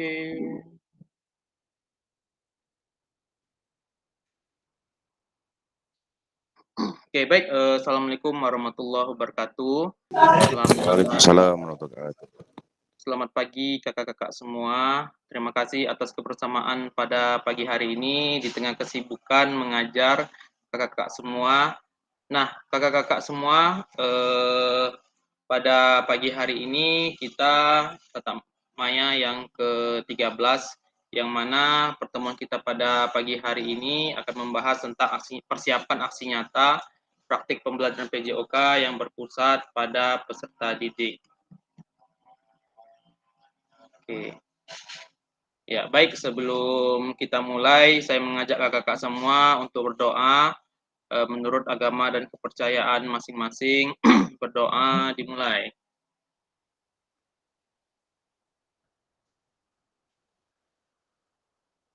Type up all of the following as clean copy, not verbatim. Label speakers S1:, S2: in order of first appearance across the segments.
S1: Oke. Oke, baik. Assalamualaikum warahmatullahi wabarakatuh.
S2: Waalaikumsalam warahmatullahi wabarakatuh.
S1: Selamat pagi kakak-kakak semua. Terima kasih atas kebersamaan pada pagi hari ini di tengah kesibukan mengajar kakak-kakak semua. Nah, kakak-kakak semua, pada pagi hari ini kita tatap maya yang ke-13, yang mana pertemuan kita pada pagi hari ini akan membahas tentang persiapan aksi nyata praktik pembelajaran PJOK yang berpusat pada peserta didik. Oke. Ya, baik, sebelum kita mulai, saya mengajak kakak-kakak semua untuk berdoa menurut agama dan kepercayaan masing-masing. Berdoa dimulai.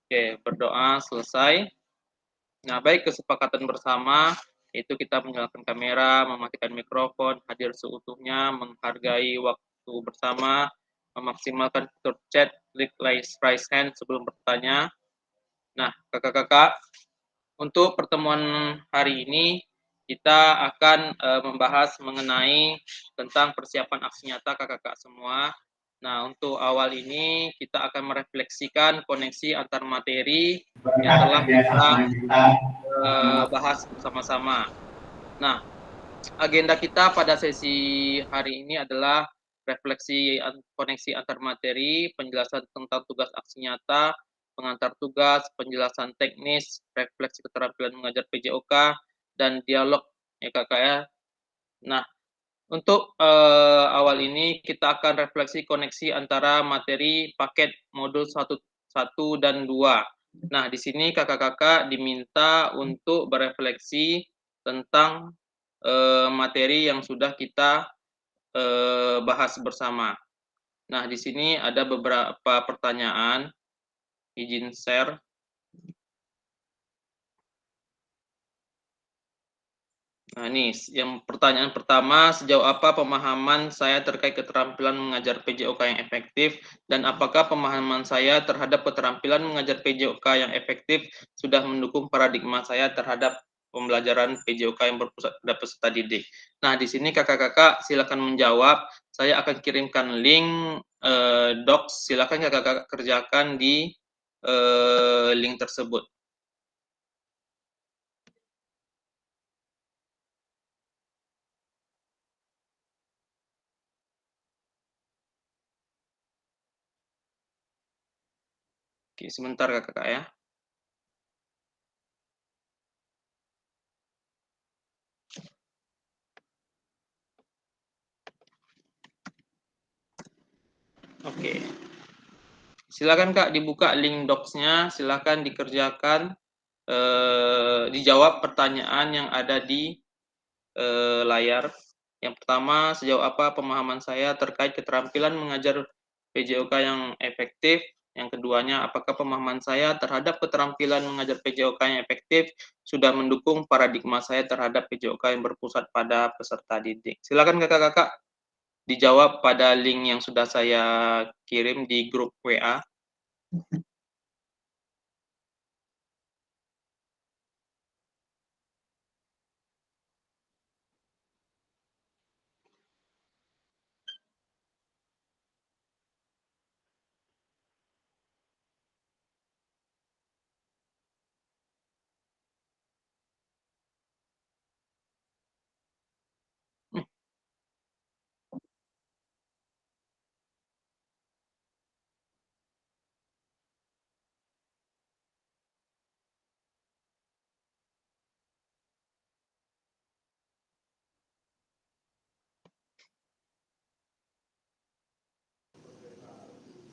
S1: Oke, berdoa selesai. Nah, baik, kesepakatan bersama itu kita menyalakan kamera, mematikan mikrofon, hadir seutuhnya, menghargai waktu bersama, memaksimalkan fitur chat, klik raise hand sebelum bertanya. Nah, kakak-kakak, untuk pertemuan hari ini kita akan membahas mengenai tentang persiapan aksi nyata kakak-kakak semua. Nah, untuk awal ini kita akan merefleksikan koneksi antar materi yang telah kita bahas bersama-sama. Nah, agenda kita pada sesi hari ini adalah refleksi koneksi antar materi, penjelasan tentang tugas aksi nyata, pengantar tugas, penjelasan teknis, refleksi keterampilan mengajar PJOK, dan dialog ya kakak ya. Nah, untuk awal ini kita akan refleksi koneksi antara materi paket modul 1 dan 2. Nah, di sini kakak-kakak diminta untuk berefleksi tentang materi yang sudah kita bahas bersama. Nah, di sini ada beberapa pertanyaan, izin share. Nah, ini yang pertanyaan pertama, sejauh apa pemahaman saya terkait keterampilan mengajar PJOK yang efektif, dan apakah pemahaman saya terhadap keterampilan mengajar PJOK yang efektif sudah mendukung paradigma saya terhadap pembelajaran PJOK yang berpusat pada peserta didik. Nah, di sini kakak-kakak silakan menjawab. Saya akan kirimkan link docs, silakan kakak-kakak kerjakan di link tersebut. Oke, sebentar kakak-kakak ya. Oke. Silakan Kak dibuka link docs-nya, silakan dikerjakan, dijawab pertanyaan yang ada di layar. Yang pertama, sejauh apa pemahaman saya terkait keterampilan mengajar PJOK yang efektif. Yang keduanya, apakah pemahaman saya terhadap keterampilan mengajar PJOK yang efektif sudah mendukung paradigma saya terhadap PJOK yang berpusat pada peserta didik. Silakan kakak-kakak dijawab pada link yang sudah saya kirim di grup WA.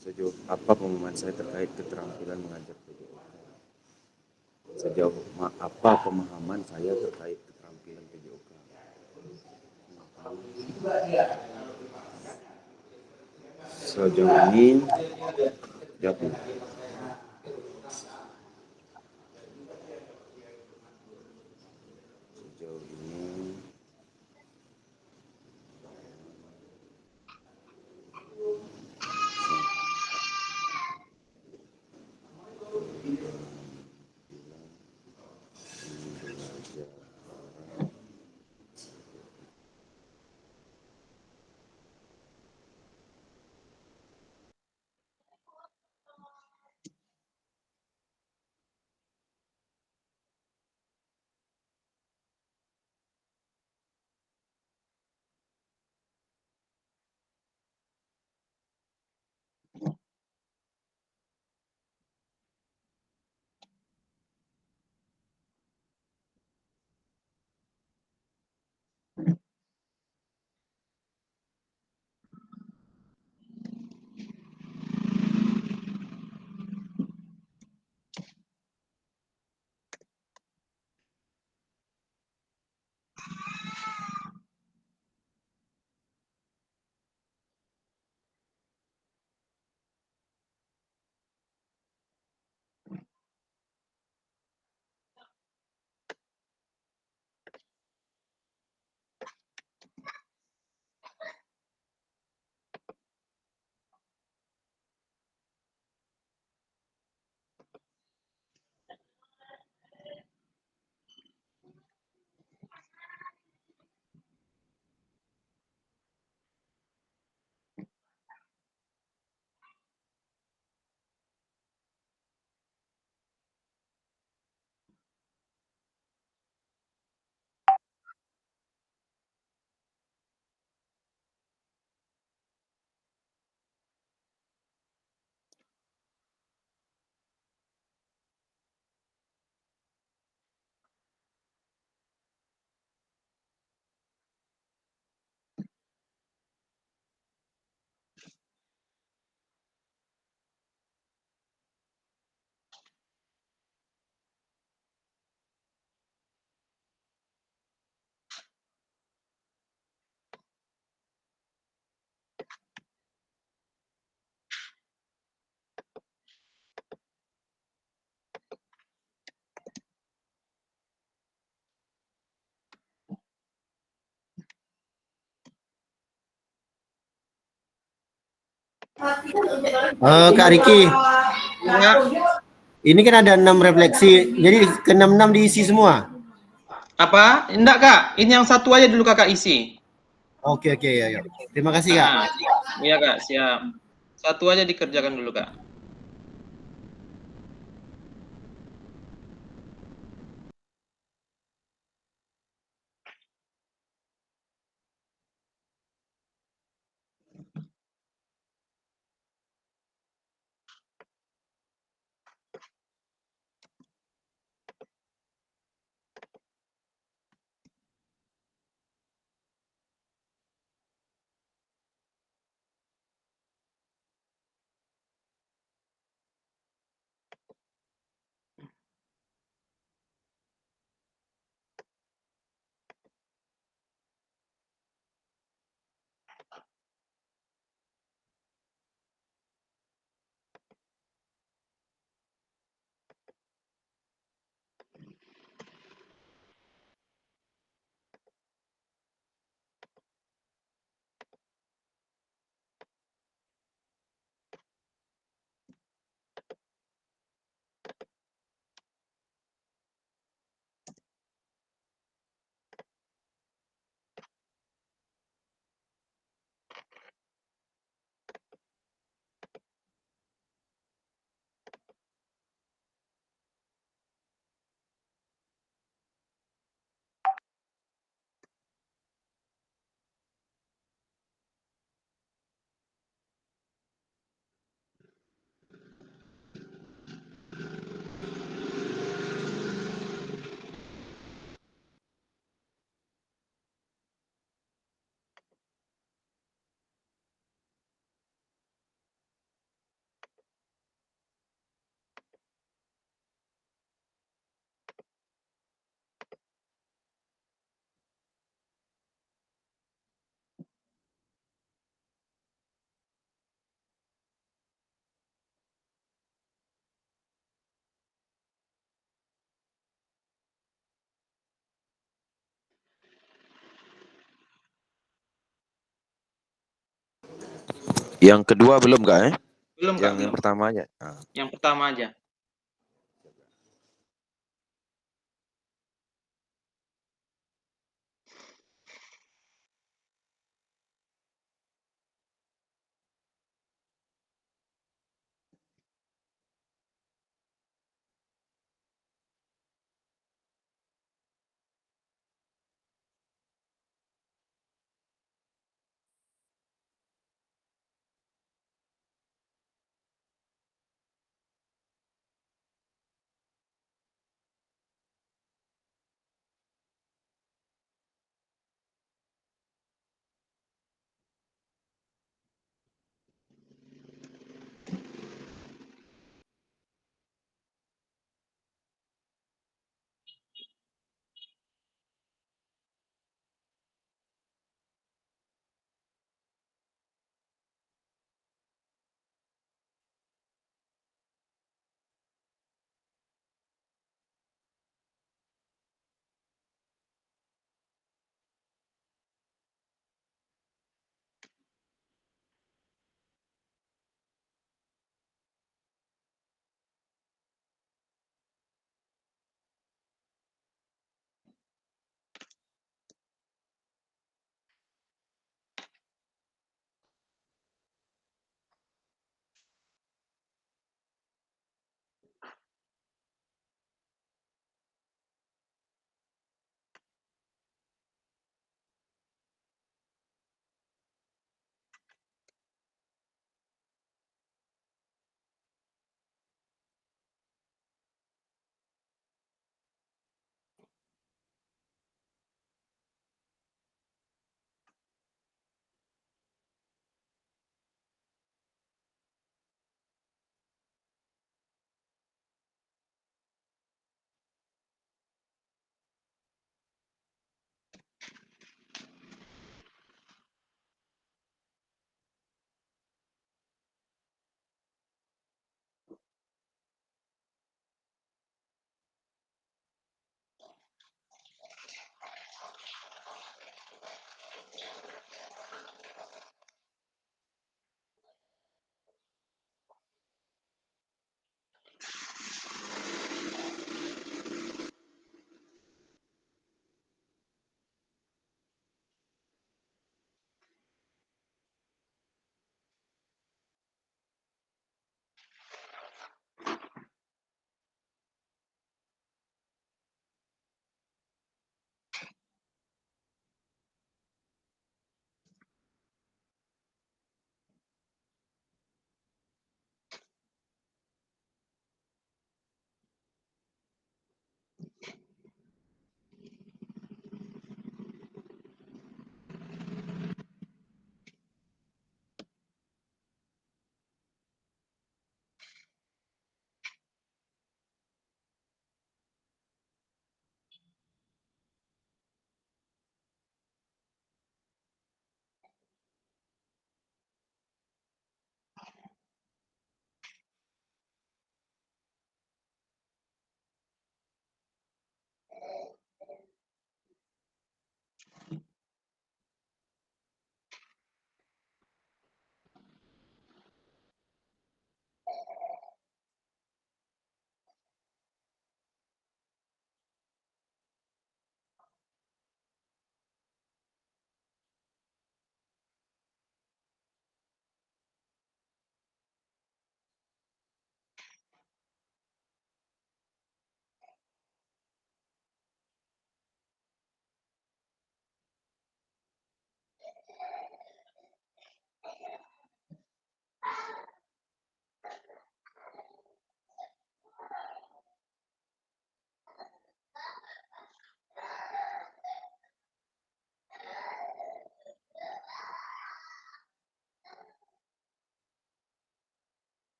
S2: Sejauh apa pemahaman saya terkait keterampilan mengajar PJOK? Sejauh apa pemahaman saya terkait keterampilan PJOK? Sejauh ini jatuh. Sejauh ini
S3: Kak Riki,
S1: Ya,
S3: ini kan ada 6 refleksi, jadi ke-6 diisi semua.
S1: apa? Enggak, Kak. Ini yang satu aja dulu Kakak isi.
S3: Oke, oke, ya, ya. Terima kasih, Kak.
S1: Ah, iya, Kak, siap. Satu aja dikerjakan dulu, Kak.
S2: Yang kedua belum Kak
S1: Belum, Kak,
S2: Yang
S1: belum.
S2: pertama aja. Nah.
S1: Yang pertama aja.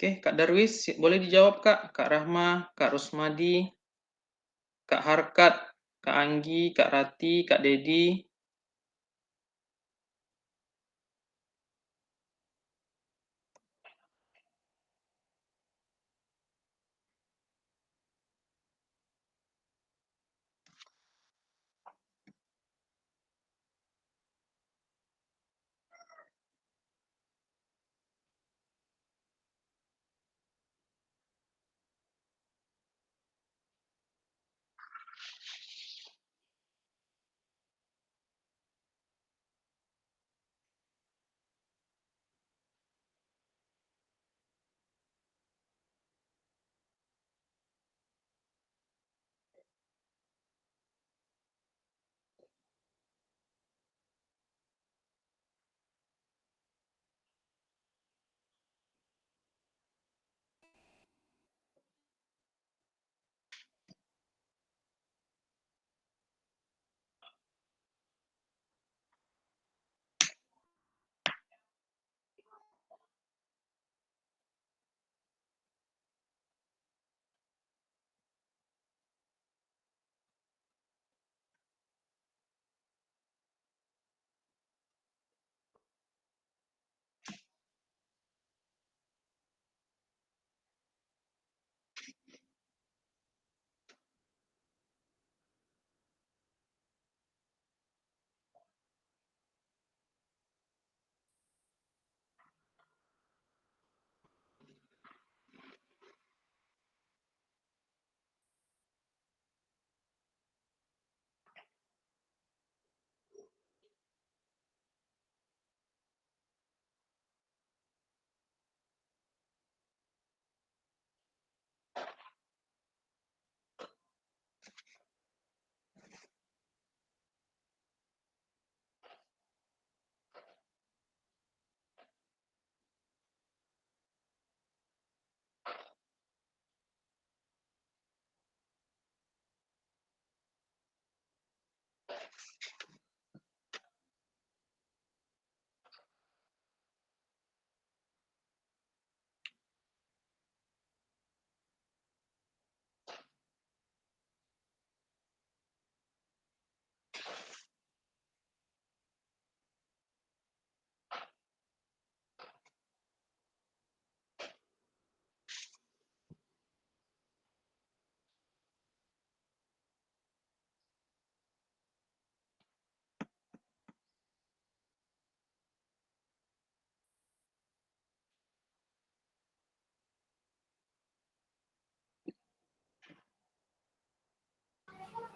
S1: Oke, Kak Darwis, boleh dijawab Kak? Kak Rahma, Kak Rusmadi, Kak Harkat, Kak Anggi, Kak Rati, Kak Dedi.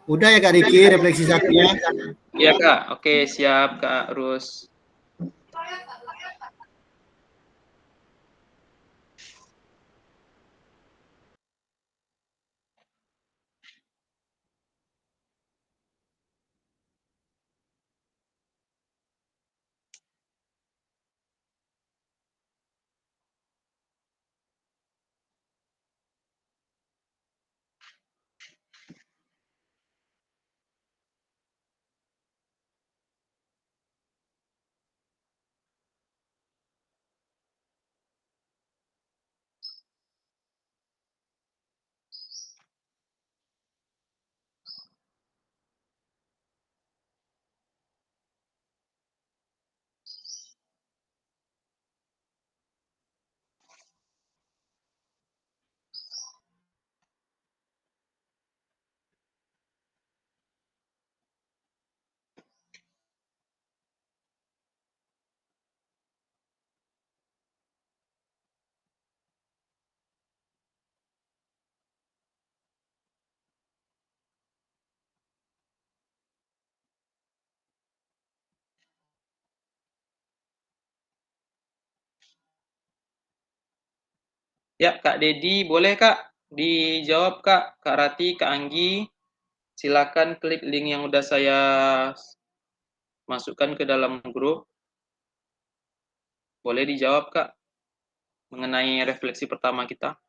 S3: Udah ya Kak Riki, refleksi satunya.
S1: Iya Kak, oke siap Kak Rus. Ya Kak Dedi, boleh Kak dijawab Kak. Kak Rati, Kak Anggi, silakan klik link yang udah saya masukkan ke dalam grup. Boleh dijawab Kak mengenai refleksi pertama kita.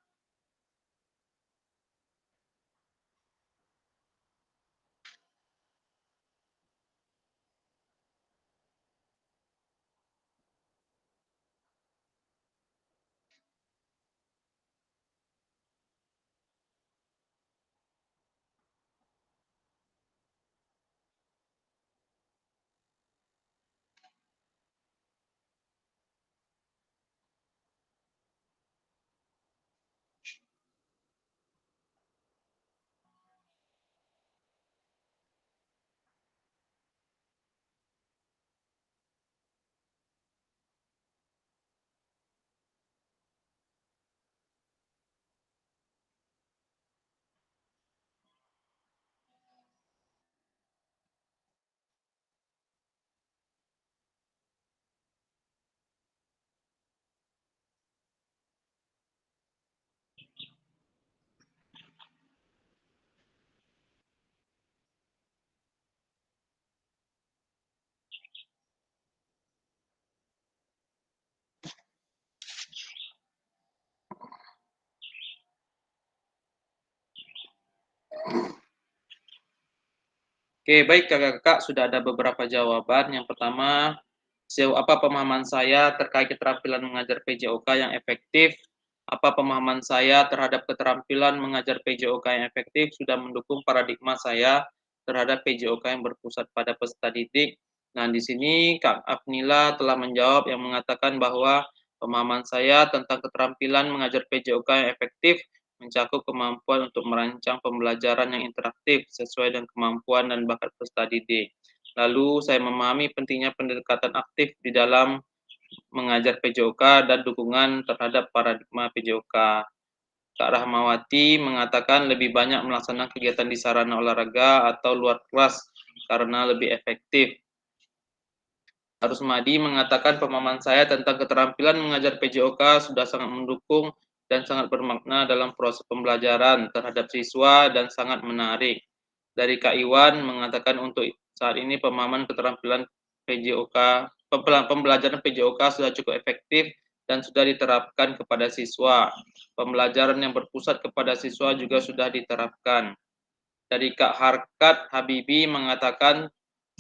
S1: Oke, baik kakak-kakak, sudah ada beberapa jawaban. Yang pertama, sejauh apa pemahaman saya terkait keterampilan mengajar PJOK yang efektif? Apa pemahaman saya terhadap keterampilan mengajar PJOK yang efektif sudah mendukung paradigma saya terhadap PJOK yang berpusat pada peserta didik? Nah, di sini Kak Afnila telah menjawab yang mengatakan bahwa pemahaman saya tentang keterampilan mengajar PJOK yang efektif mencakup kemampuan untuk merancang pembelajaran yang interaktif sesuai dengan kemampuan dan bakat peserta didik. Lalu saya memahami pentingnya pendekatan aktif di dalam mengajar PJOK dan dukungan terhadap paradigma PJOK. Kak Rahmawati mengatakan lebih banyak melaksanakan kegiatan di sarana olahraga atau luar kelas karena lebih efektif. Rusmadi mengatakan pemahaman saya tentang keterampilan mengajar PJOK sudah sangat mendukung dan sangat bermakna dalam proses pembelajaran terhadap siswa dan sangat menarik. Dari Kak Iwan mengatakan untuk saat ini pemahaman keterampilan PJOK, pembelajaran PJOK sudah cukup efektif dan sudah diterapkan kepada siswa. Pembelajaran yang berpusat kepada siswa juga sudah diterapkan. Dari Kak Harkat Habibi mengatakan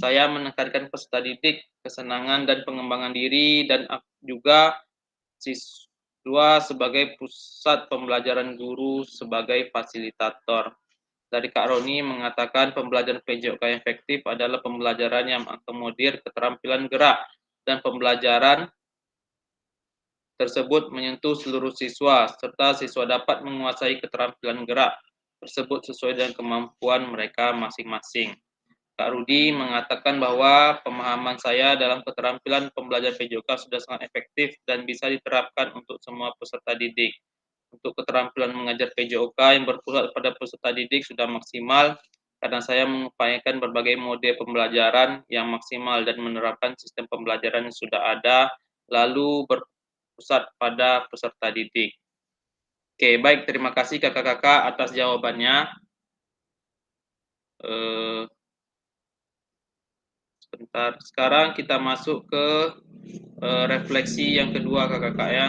S1: saya menekankan peserta didik, kesenangan dan pengembangan diri dan juga siswa sebagai pusat pembelajaran, guru sebagai fasilitator. Dari Kak Roni mengatakan pembelajaran PJOK yang efektif adalah pembelajaran yang mengakomodir keterampilan gerak dan pembelajaran tersebut menyentuh seluruh siswa serta siswa dapat menguasai keterampilan gerak tersebut sesuai dengan kemampuan mereka masing-masing. Kak Rudi mengatakan bahwa pemahaman saya dalam keterampilan pembelajaran PJOK sudah sangat efektif dan bisa diterapkan untuk semua peserta didik. Untuk keterampilan mengajar PJOK yang berpusat pada peserta didik sudah maksimal karena saya mengupayakan berbagai mode pembelajaran yang maksimal dan menerapkan sistem pembelajaran yang sudah ada lalu berpusat pada peserta didik. Oke, baik, terima kasih kakak-kakak atas jawabannya. Sebentar, sekarang kita masuk ke refleksi yang kedua kakak-kakak ya.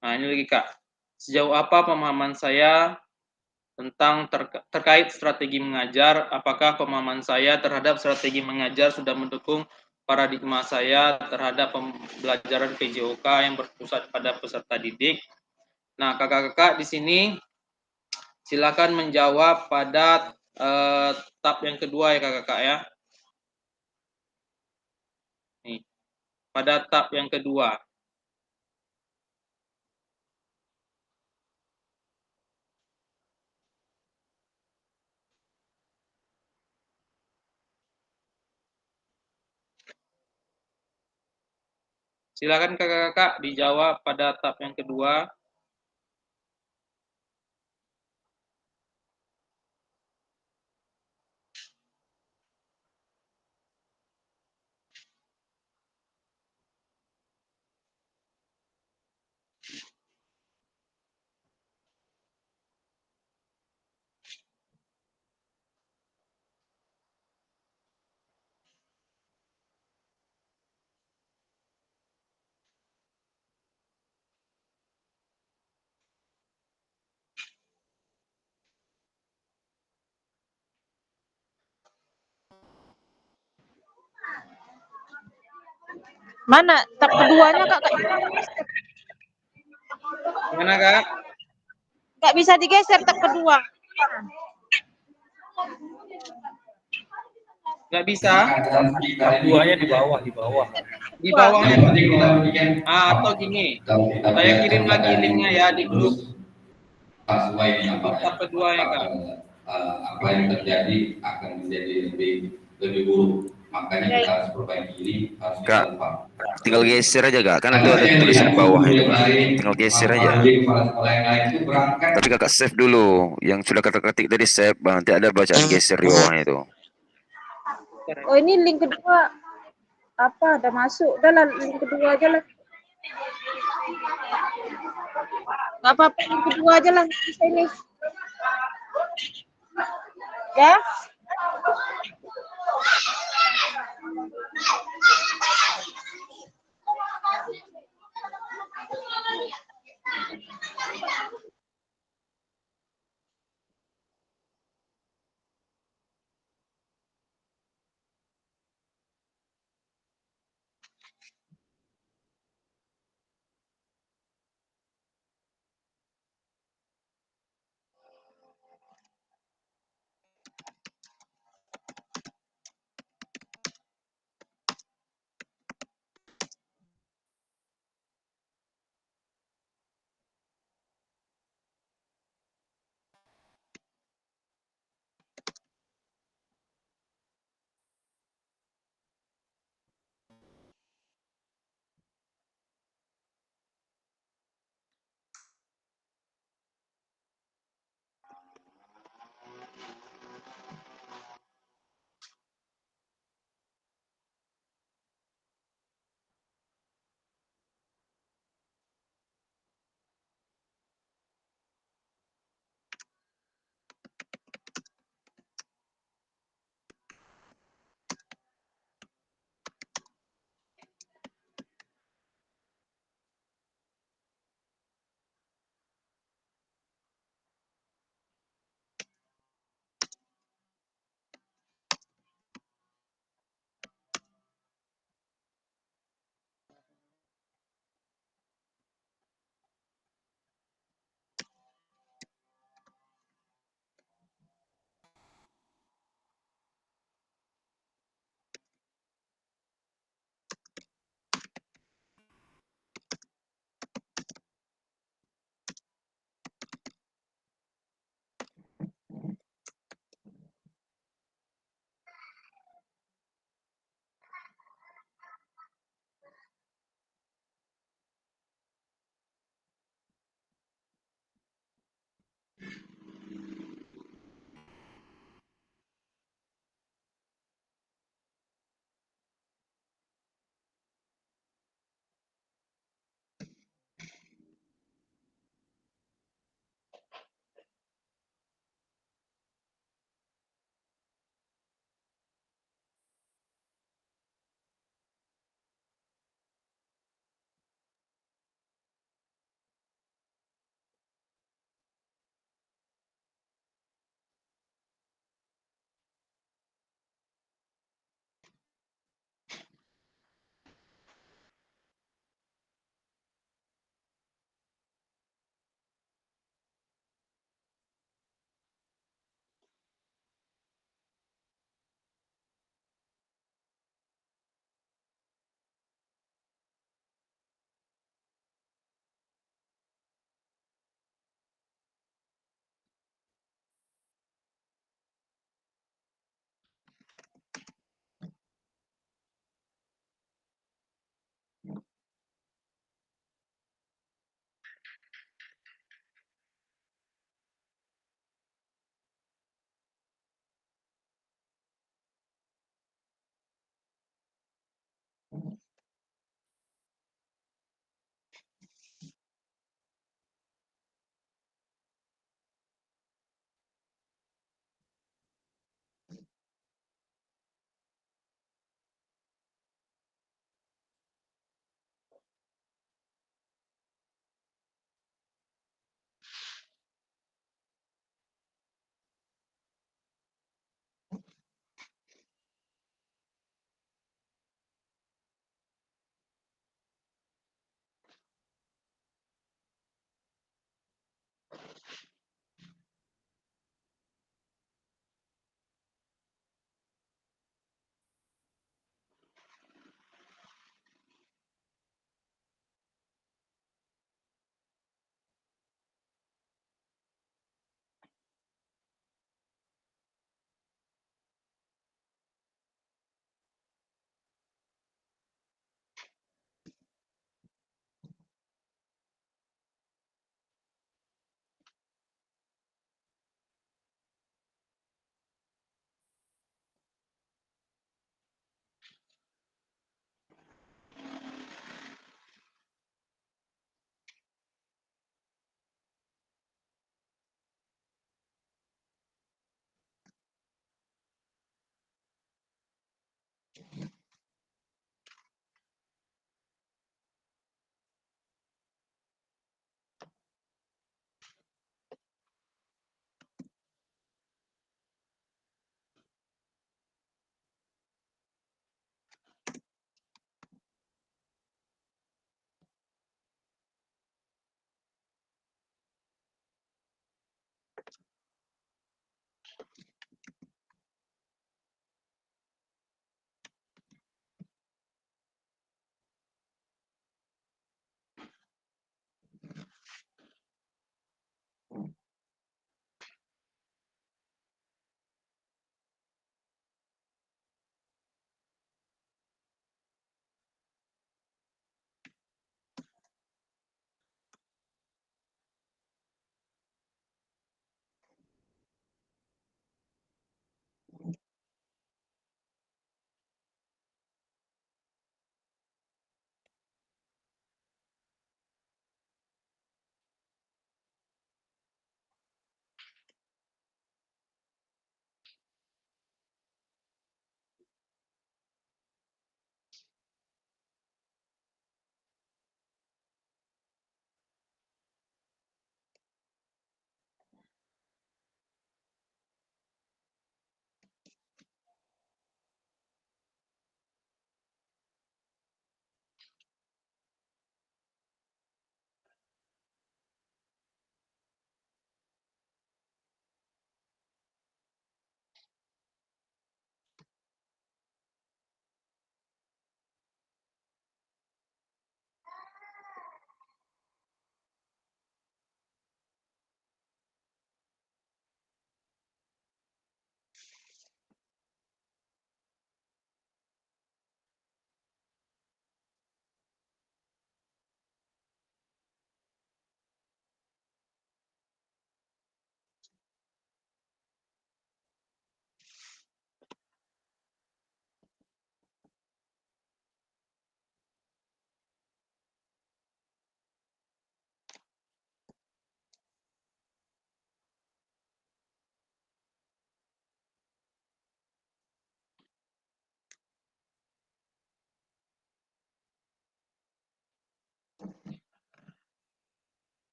S1: Nah, ini lagi Kak. Sejauh apa pemahaman saya tentang terkait strategi mengajar? Apakah pemahaman saya terhadap strategi mengajar sudah mendukung paradigma saya terhadap pembelajaran PJOK yang berpusat pada peserta didik? Nah, kakak-kakak di sini silakan menjawab pada tab yang kedua ya kakak-kakak ya. Nih, pada tab yang kedua. Silakan kakak-kakak dijawab pada tab yang kedua.
S4: Mana tab keduanya kak?
S1: Gimana kak?
S4: Nggak bisa digeser tab kedua.
S1: Nggak bisa?
S5: Tab duanya di bawah, di bawah.
S1: Di bawahnya atau gini, saya kirim lagi linknya ya di grup. Tab kedua ya kak.
S6: Apa yang terjadi akan menjadi lebih buruk. Makanya kita harus perbaiki ini, harus
S2: Kak, tinggal geser aja kak, kan itu ada tulisan di bawah itu kak. Tinggal geser aja. Tapi kakak save dulu, yang sudah ketik tadi save, nanti ada bacaan geser di bawahnya itu.
S4: Oh ini link kedua apa? Udah masuk, udah lah link kedua aja lah. Nggak apa-apa, link kedua aja lah ini. Ya.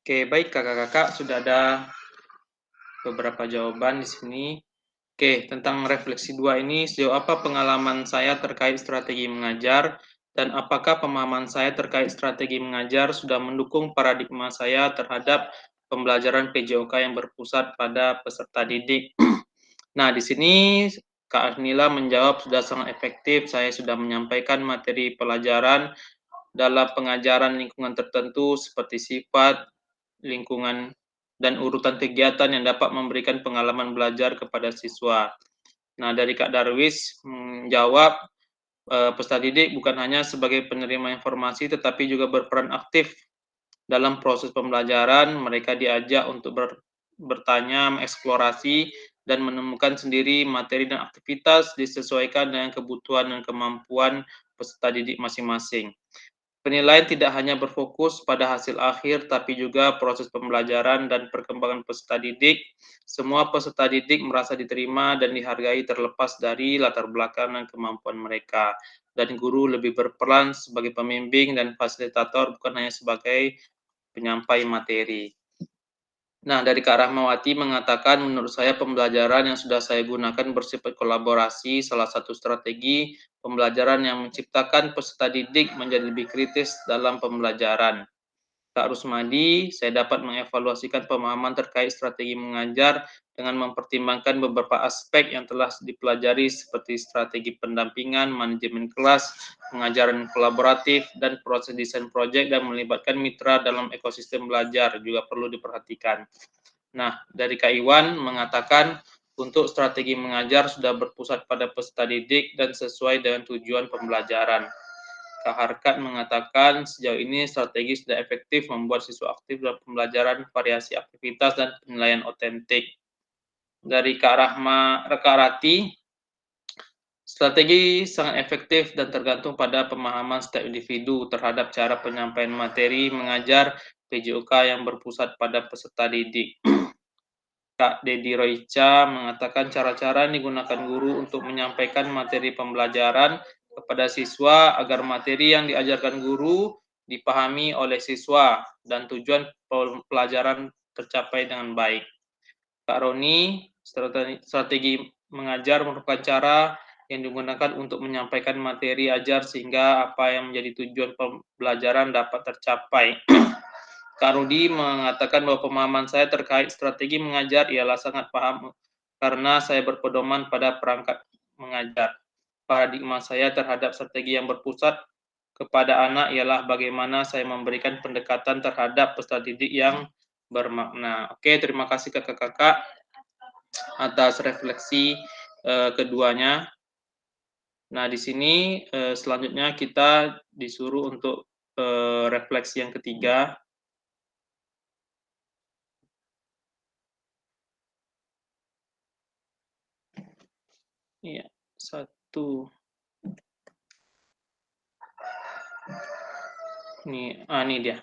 S1: Oke, baik kakak-kakak, sudah ada beberapa jawaban di sini. Oke, tentang refleksi 2 ini, sejauh apa pengalaman saya terkait strategi mengajar, dan apakah pemahaman saya terkait strategi mengajar sudah mendukung paradigma saya terhadap pembelajaran PJOK yang berpusat pada peserta didik. Nah, di sini Kak Arnila menjawab sudah sangat efektif, saya sudah menyampaikan materi pelajaran dalam pengajaran lingkungan tertentu seperti sifat, lingkungan, dan urutan kegiatan yang dapat memberikan pengalaman belajar kepada siswa. Nah, dari Kak Darwis menjawab, peserta didik bukan hanya sebagai penerima informasi, tetapi juga berperan aktif dalam proses pembelajaran. Mereka diajak untuk bertanya, mengeksplorasi, dan menemukan sendiri materi dan aktivitas disesuaikan dengan kebutuhan dan kemampuan peserta didik masing-masing. Penilaian tidak hanya berfokus pada hasil akhir, tapi juga proses pembelajaran dan perkembangan peserta didik. Semua peserta didik merasa diterima dan dihargai terlepas dari latar belakang dan kemampuan mereka. Dan guru lebih berperan sebagai pembimbing dan fasilitator, bukan hanya sebagai penyampai materi. Nah, dari Kak Rahmawati mengatakan, menurut saya pembelajaran yang sudah saya gunakan bersifat kolaborasi, salah satu strategi pembelajaran yang menciptakan peserta didik menjadi lebih kritis dalam pembelajaran. Kak Rusmadi, saya dapat mengevaluasikan pemahaman terkait strategi mengajar dengan mempertimbangkan beberapa aspek yang telah dipelajari seperti strategi pendampingan, manajemen kelas, pengajaran kolaboratif, dan proses desain proyek dan melibatkan mitra dalam ekosistem belajar juga perlu diperhatikan. Nah, dari Kak Iwan mengatakan untuk strategi mengajar sudah berpusat pada peserta didik dan sesuai dengan tujuan pembelajaran. Kak Harkat mengatakan sejauh ini strategi sudah efektif membuat siswa aktif dalam pembelajaran, variasi aktivitas, dan penilaian otentik. Dari Kak Rati, strategi sangat efektif dan tergantung pada pemahaman setiap individu terhadap cara penyampaian materi mengajar PJOK yang berpusat pada peserta didik. Kak Dedi Roica mengatakan cara-cara yang digunakan guru untuk menyampaikan materi pembelajaran kepada siswa agar materi yang diajarkan guru dipahami oleh siswa dan tujuan pelajaran tercapai dengan baik. Kak Roni, strategi mengajar merupakan cara yang digunakan untuk menyampaikan materi ajar sehingga apa yang menjadi tujuan pembelajaran dapat tercapai. Kak Rudi mengatakan bahwa pemahaman saya terkait strategi mengajar ialah sangat paham karena saya berpedoman pada perangkat mengajar. Paradigma saya terhadap strategi yang berpusat kepada anak ialah bagaimana saya memberikan pendekatan terhadap peserta didik yang bermakna. Oke, terima kasih kakak-kakak atas refleksi keduanya. Nah, di sini selanjutnya kita disuruh untuk refleksi yang ketiga. Iya, satu. Ini dia.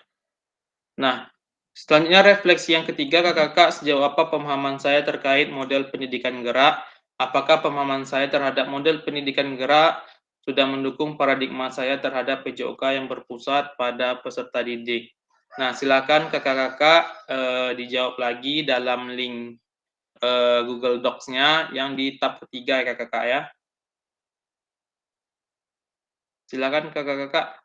S1: Nah, selanjutnya refleksi yang ketiga, kakak-kakak, sejauh apa pemahaman saya terkait model pendidikan gerak? Apakah pemahaman saya terhadap model pendidikan gerak sudah mendukung paradigma saya terhadap PJOK yang berpusat pada peserta didik? Nah, silakan kakak-kakak dijawab lagi dalam link Google Docs-nya yang di tab ketiga ya kakak ya. Silakan kakak-kakak.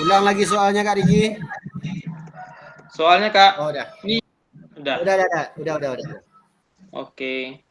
S3: Ulang lagi soalnya Kak Riki.
S1: Soalnya kak,
S3: Oh, udah.
S1: ini udah.
S3: Udah.
S1: Oke.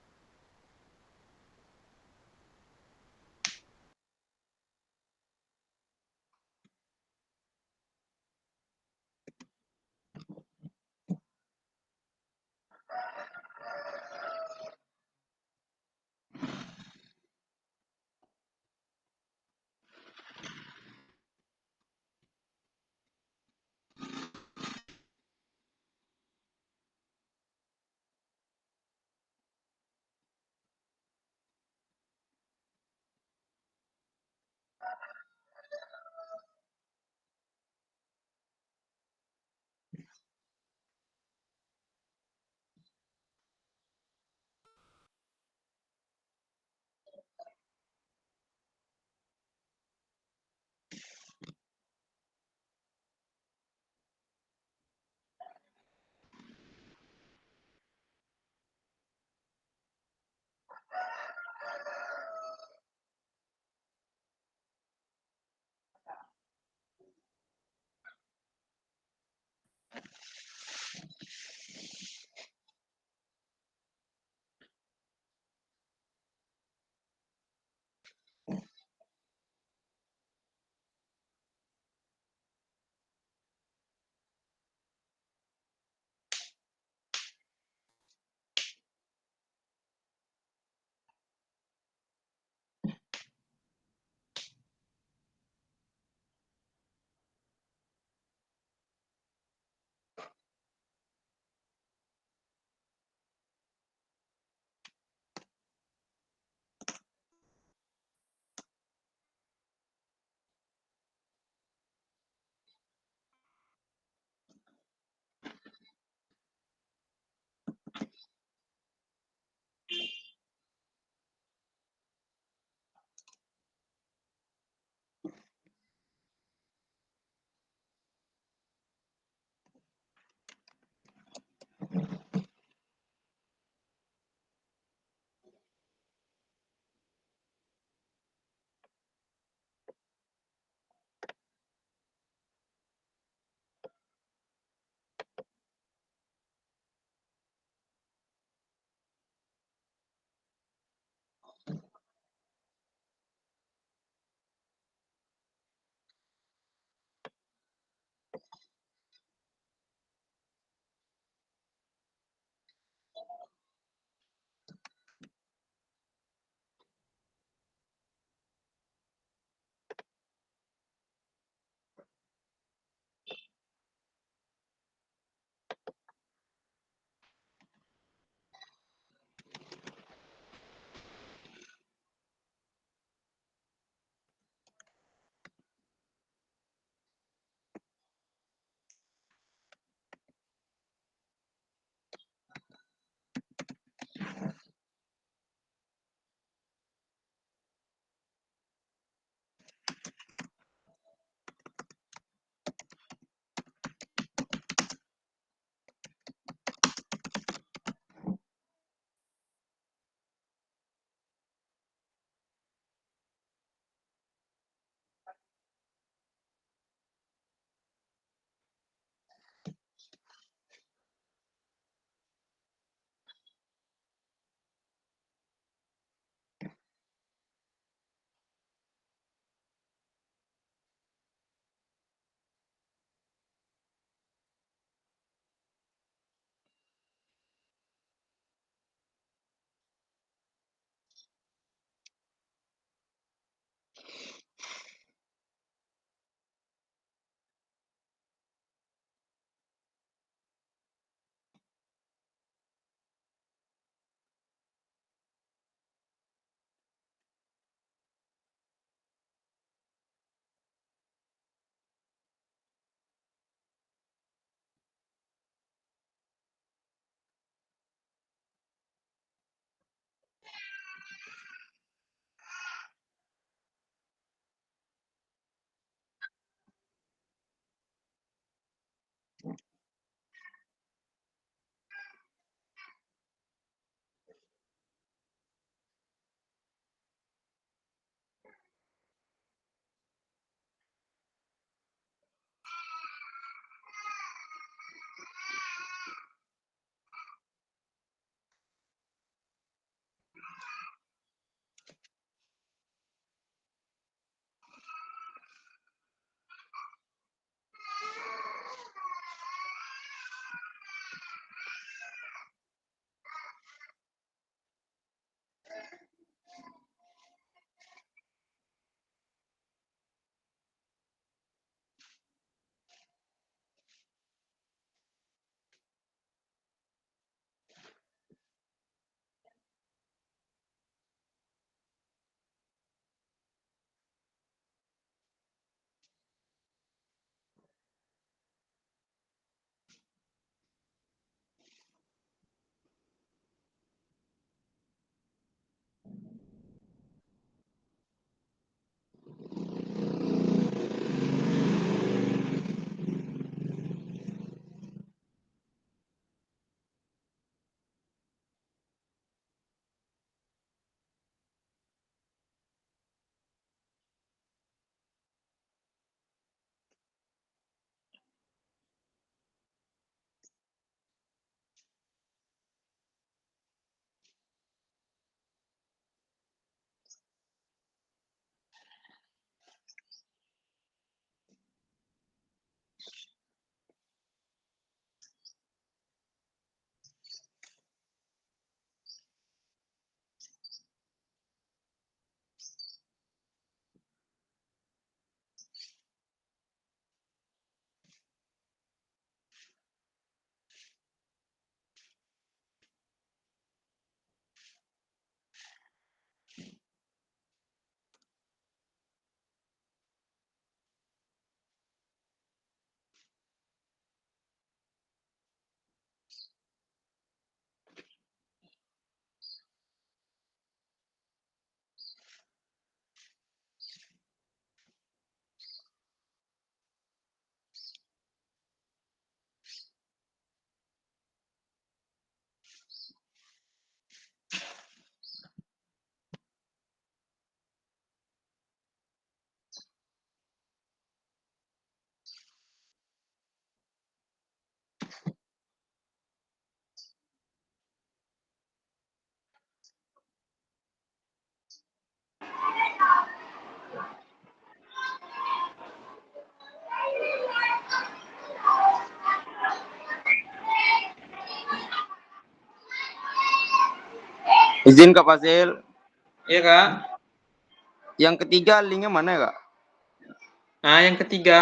S7: Izin Kak Fasil.
S1: Iya Kak.
S7: Yang ketiga linknya mana ya Kak?
S1: Nah, yang ketiga.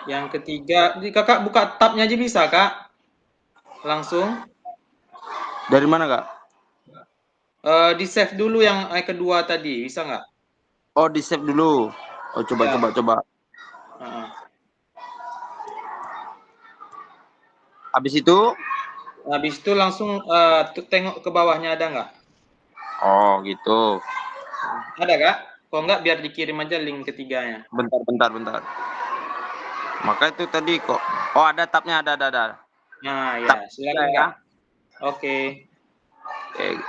S1: Yang ketiga, Kakak buka tabnya aja bisa Kak. Langsung.
S7: Dari mana Kak?
S1: Di save dulu yang kedua tadi, bisa nggak?
S7: Oh di save dulu. Oh coba
S1: Ya.
S7: coba.
S1: Heeh.
S7: Habis itu?
S1: Habis itu langsung tengok ke bawahnya ada nggak?
S7: Oh gitu.
S1: Ada Kak? Kalau nggak biar dikirim aja link ketiganya.
S7: Bentar. Maka itu tadi kok. Oh ada tabnya, ada.
S1: Nah ya,
S7: Tab
S1: silakan
S7: ya.
S1: Kak. Oke.
S7: Oke.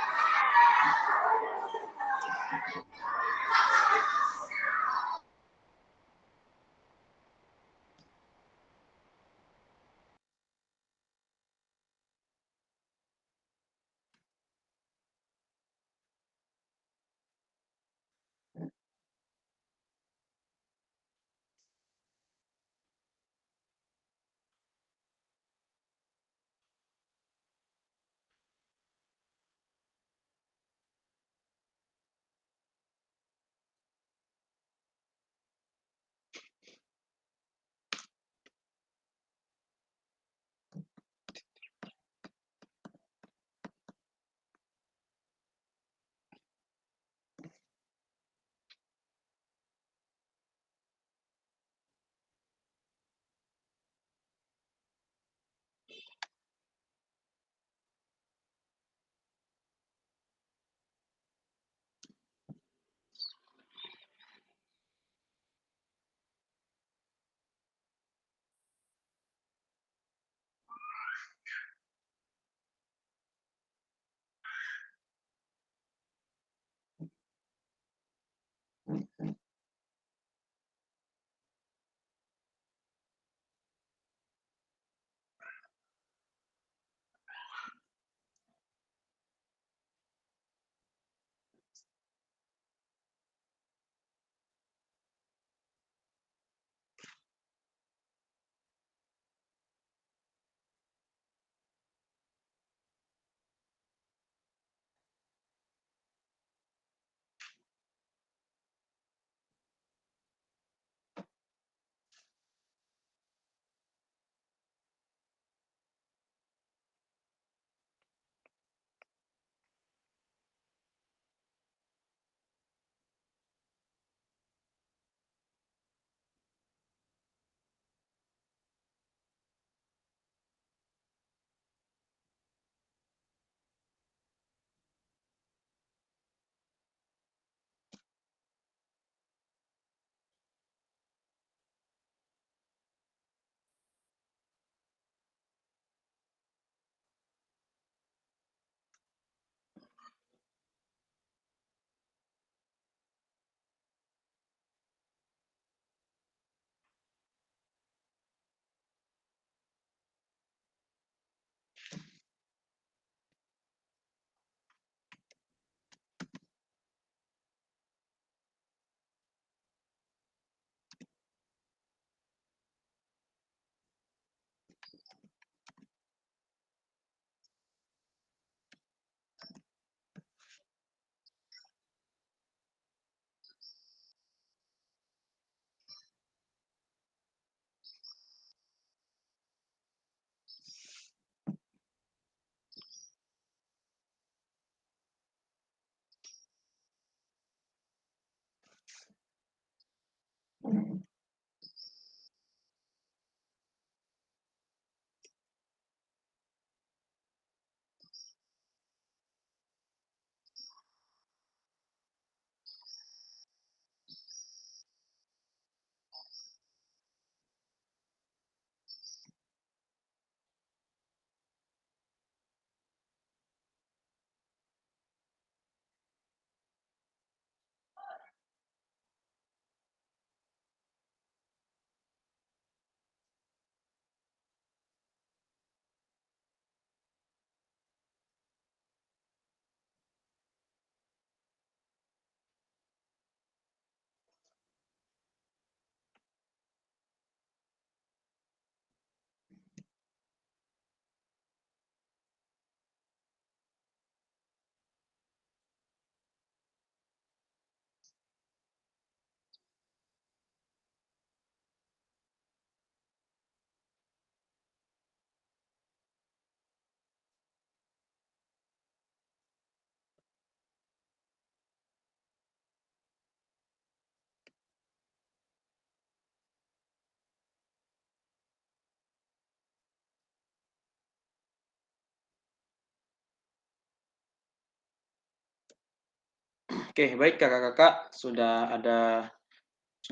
S1: Oke, baik kakak-kakak sudah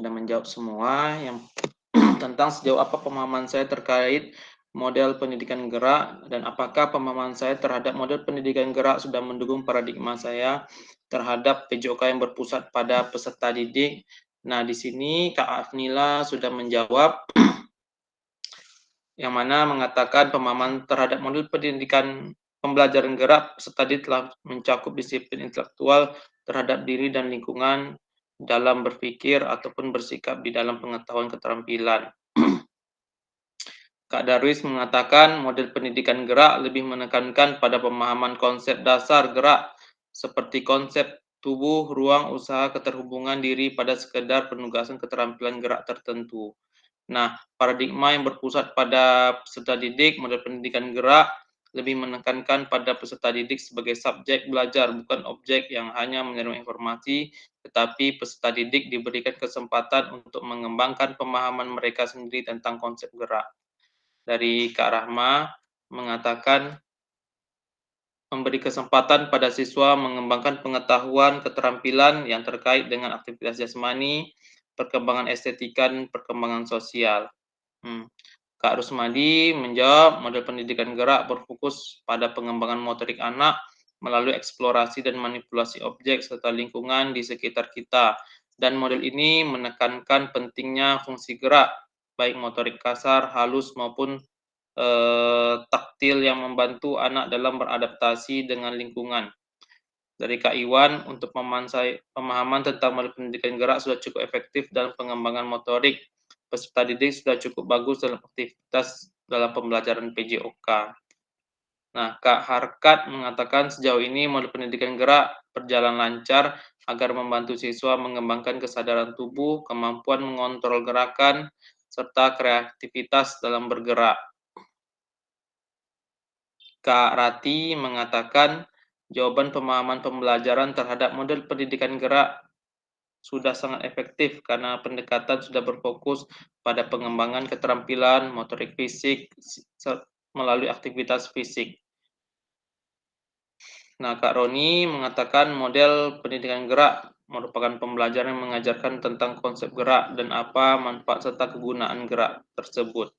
S1: menjawab semua yang tentang sejauh apa pemahaman saya terkait model pendidikan gerak dan apakah pemahaman saya terhadap model pendidikan gerak sudah mendukung paradigma saya terhadap PJOK yang berpusat pada peserta didik. Nah, di sini Kak Afnila sudah menjawab yang mana mengatakan pemahaman terhadap model pendidikan pembelajaran gerak peserta didik telah mencakup disiplin intelektual terhadap diri dan lingkungan dalam berpikir ataupun bersikap di dalam pengetahuan keterampilan. Kak Darwis mengatakan model pendidikan gerak lebih menekankan pada pemahaman konsep dasar gerak seperti konsep tubuh, ruang, usaha, keterhubungan diri pada sekedar penugasan keterampilan gerak tertentu. Nah, paradigma yang berpusat pada peserta didik, model pendidikan gerak, lebih menekankan pada peserta didik sebagai subjek belajar, bukan objek yang hanya menerima informasi, tetapi peserta didik diberikan kesempatan untuk mengembangkan pemahaman mereka sendiri tentang konsep gerak. Dari Kak Rahma mengatakan memberi kesempatan pada siswa mengembangkan pengetahuan, keterampilan yang terkait dengan aktivitas jasmani, perkembangan estetika, dan perkembangan sosial. Kak Rusmadi menjawab model pendidikan gerak berfokus pada pengembangan motorik anak melalui eksplorasi dan manipulasi objek serta lingkungan di sekitar kita. Dan model ini menekankan pentingnya fungsi gerak, baik motorik kasar, halus maupun taktil yang membantu anak dalam beradaptasi dengan lingkungan. Dari Kak Iwan, untuk pemahaman tentang model pendidikan gerak sudah cukup efektif dalam pengembangan motorik. Peserta didik sudah cukup bagus dalam aktivitas dalam pembelajaran PJOK. Nah, Kak Harkat mengatakan sejauh ini model pendidikan gerak berjalan lancar agar membantu siswa mengembangkan kesadaran tubuh, kemampuan mengontrol gerakan, serta kreativitas dalam bergerak. Kak Rati mengatakan jawaban pemahaman pembelajaran terhadap model pendidikan gerak sudah sangat efektif karena pendekatan sudah berfokus pada pengembangan keterampilan motorik fisik melalui aktivitas fisik. Nah, Kak Roni mengatakan model pendidikan gerak merupakan pembelajaran yang mengajarkan tentang konsep gerak dan apa manfaat serta kegunaan gerak tersebut.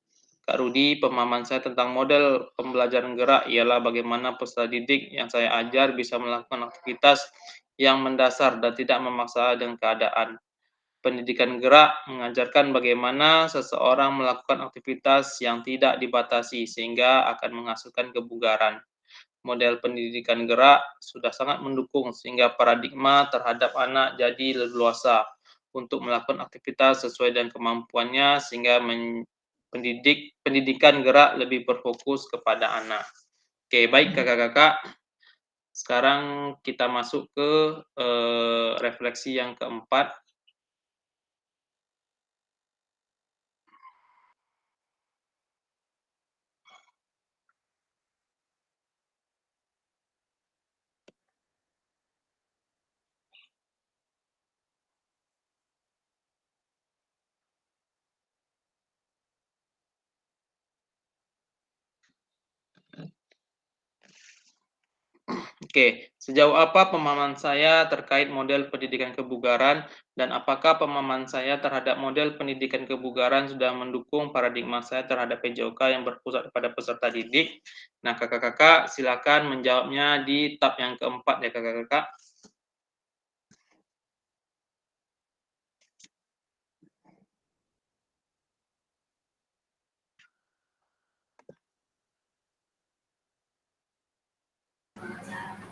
S1: Kak Rudi, pemahaman saya tentang model pembelajaran gerak ialah bagaimana peserta didik yang saya ajar bisa melakukan aktivitas yang mendasar dan tidak memaksa dengan keadaan. Pendidikan gerak mengajarkan bagaimana seseorang melakukan aktivitas yang tidak dibatasi sehingga akan menghasilkan kebugaran. Model pendidikan gerak sudah sangat mendukung sehingga paradigma terhadap anak jadi leluasa untuk melakukan aktivitas sesuai dengan kemampuannya sehingga pendidikan gerak lebih berfokus kepada anak. Oke, baik kakak-kakak. Sekarang kita masuk ke refleksi yang keempat. Oke, sejauh apa pemahaman saya terkait model pendidikan kebugaran dan apakah pemahaman saya terhadap model pendidikan kebugaran sudah mendukung paradigma saya terhadap PJOK yang berpusat pada peserta didik? Nah, kakak-kakak silakan menjawabnya di tab yang keempat ya kakak-kakak.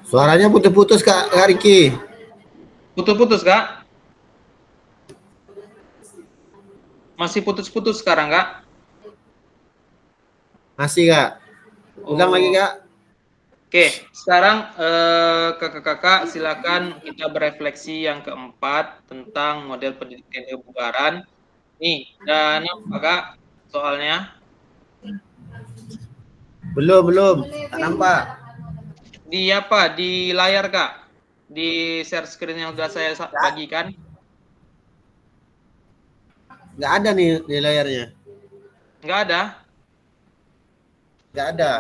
S3: Suaranya putus-putus Kak Riki.
S1: Putus-putus, Kak? Masih putus-putus sekarang, Kak?
S3: Masih Kak. Ulang lagi Kak.
S1: Oke, sekarang kakak-kakak silakan kita berefleksi yang keempat tentang model pendidikan kebugaran. Nih, udah nampak Kak soalnya?
S3: Belum. Tak nampak.
S1: Di apa? Di layar Kak? Di share screen yang sudah saya bagikan?
S3: Nggak ada nih di layarnya.
S1: Nggak ada?
S3: Nggak ada.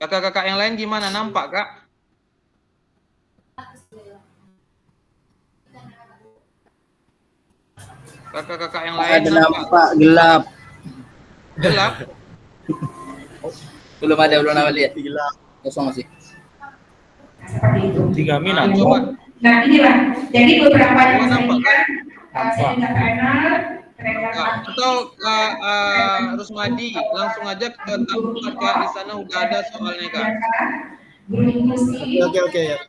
S1: Kakak-kakak yang lain gimana? Nampak Kak? Kakak-kakak yang lain
S8: Ada
S1: nampak
S8: nampak gelap.
S1: gelap.
S8: Belum ada lihat. Kosong masih.
S9: Seperti itu.
S5: 3 minat.
S1: Coba.
S9: Nah inilah, jadi beberapa yang
S1: Coba
S9: saya
S1: nampak kan?
S9: ingat, saya juga trainer
S1: Atau Rusmadi langsung aja ke tabung kaca di sana udah ada soalnya Kak.
S9: guru inklusi.
S3: Oke ya.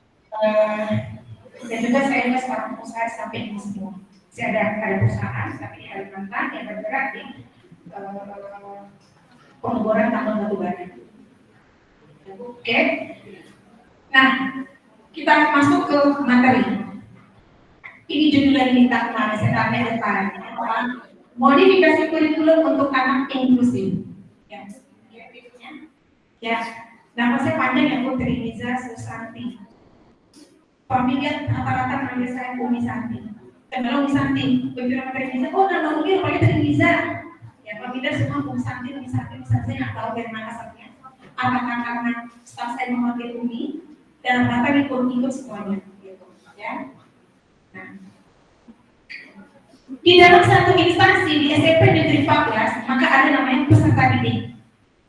S9: Dan juga saya juga seorang pengusaha sampai ini semua. Saya ada perusahaan tapi di Kalimantan yang bergerak di pengeboran tambang batu bara. Oke. Nah, kita masuk ke materi. Ini judul yang minta kemarin, saya tanya depan. Modifikasi kurikulum untuk anak inklusif. Ya, ya. Nama saya panjang ya, Putri Niza Susanti. Pemilihan rata-rata manggil saya Umi Santi. Kenal Umi Santi, pemilihan Putri Niza. Oh, nama Umi rupanya Putri Niza. Ya, pemilihan semua Umi Santi, Umi Santi. Saya nggak tahu dari mana asalnya. Apakah karena staf saya memanggil Umi dan rata ikut semuanya, gitu, ya. Nah, di dalam satu instansi di SMP Negeri 14 maka ada namanya peserta didik.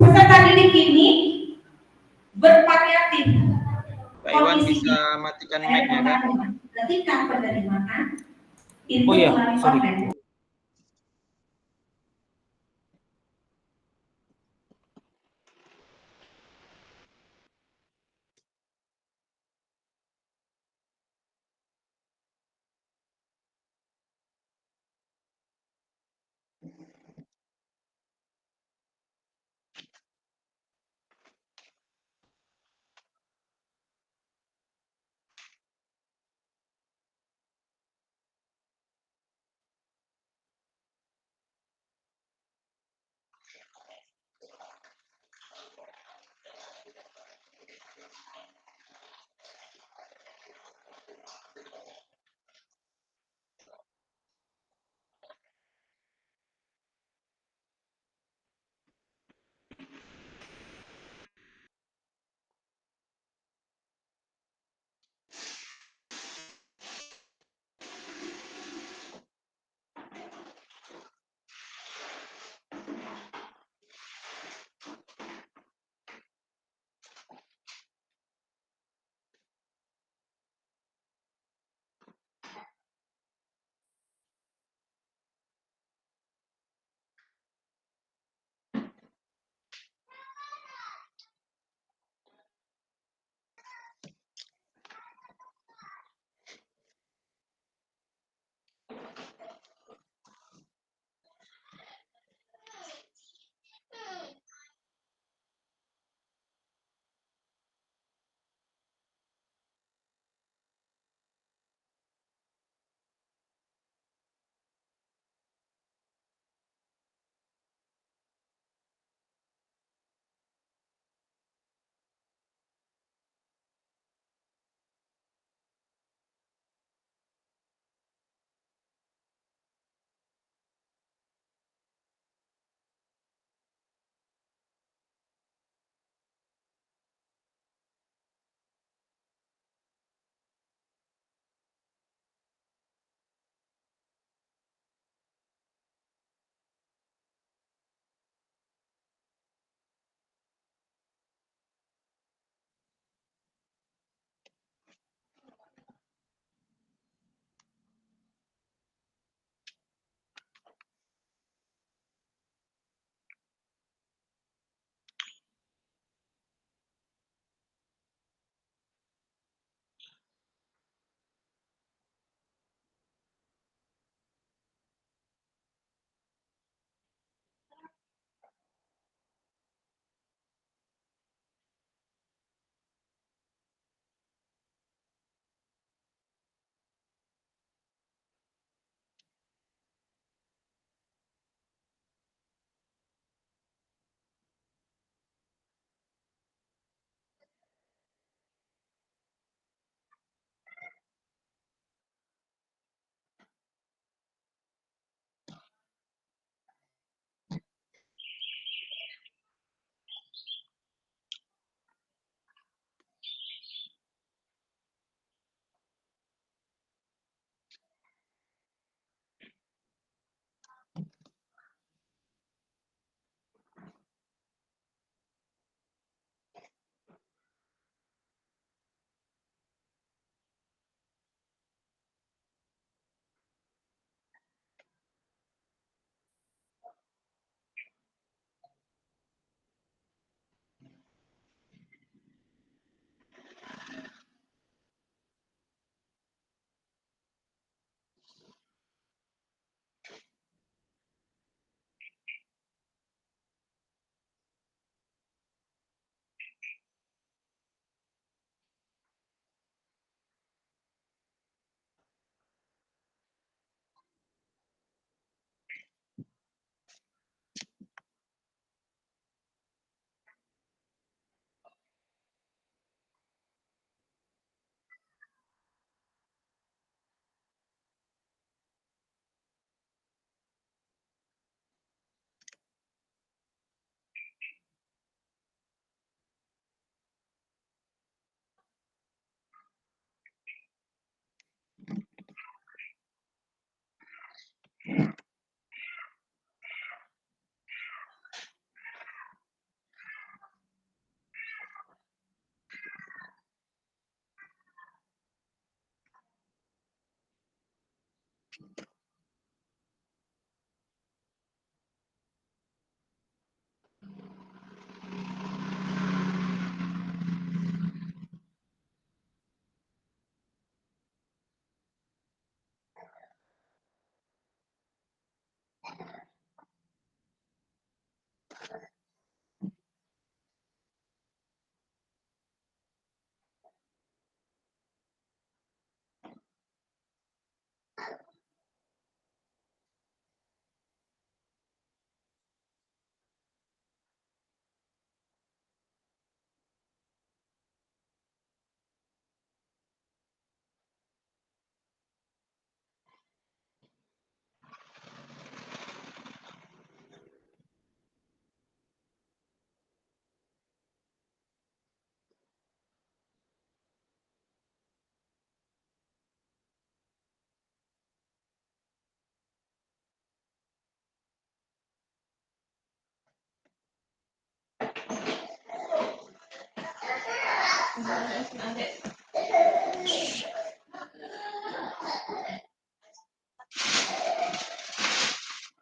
S9: Peserta didik ini bervariatif.
S1: Pak Iwan bisa matikan mic-nya kan?
S9: Ketika penerimaan itu
S5: Oh iya,
S9: melalui
S5: sorry.
S9: online.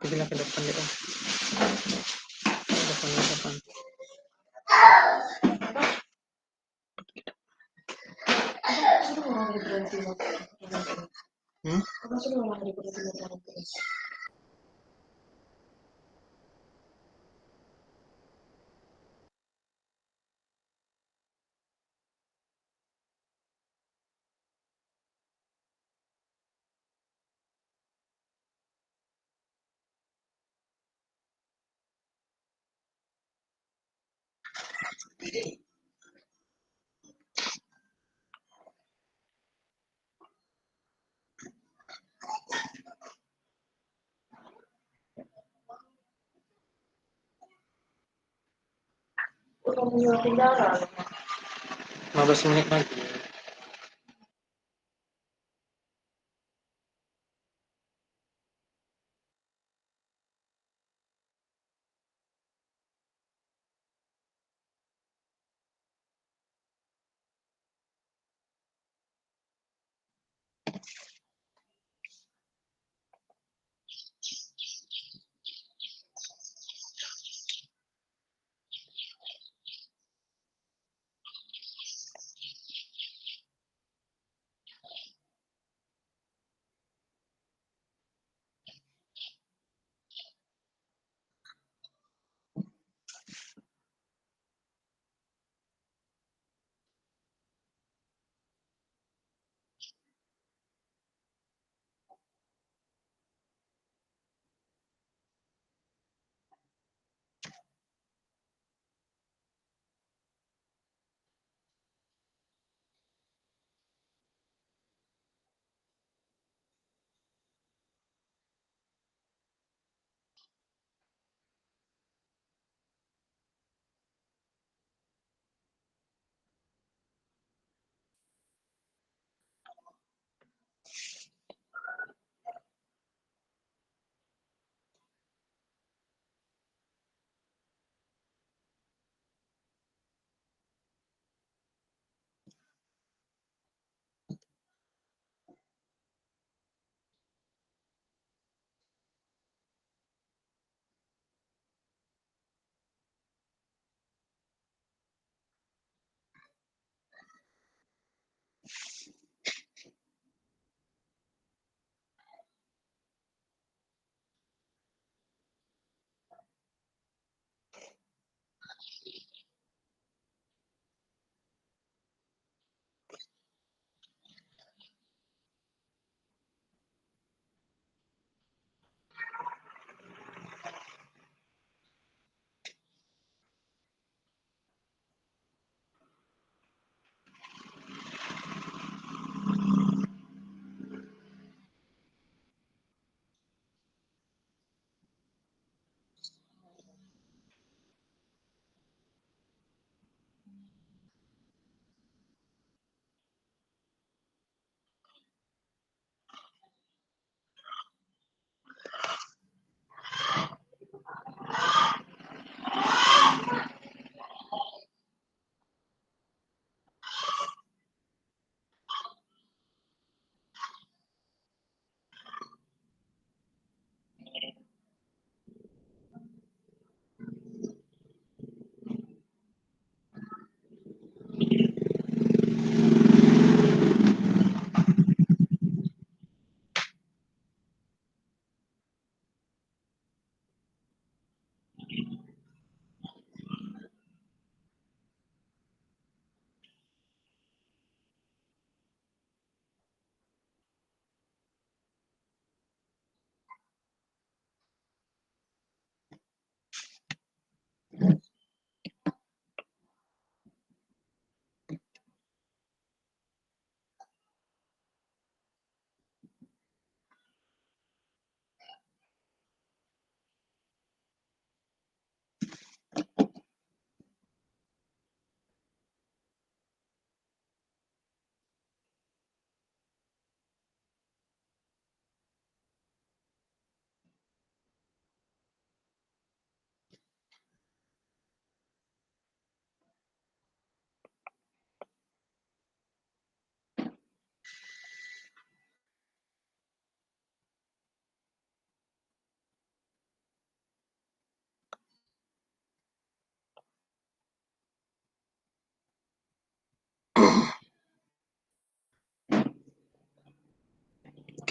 S1: Pindah ke depan deh, Om. Depan.
S4: Udah menyiapin darah.
S1: 15 menit lagi.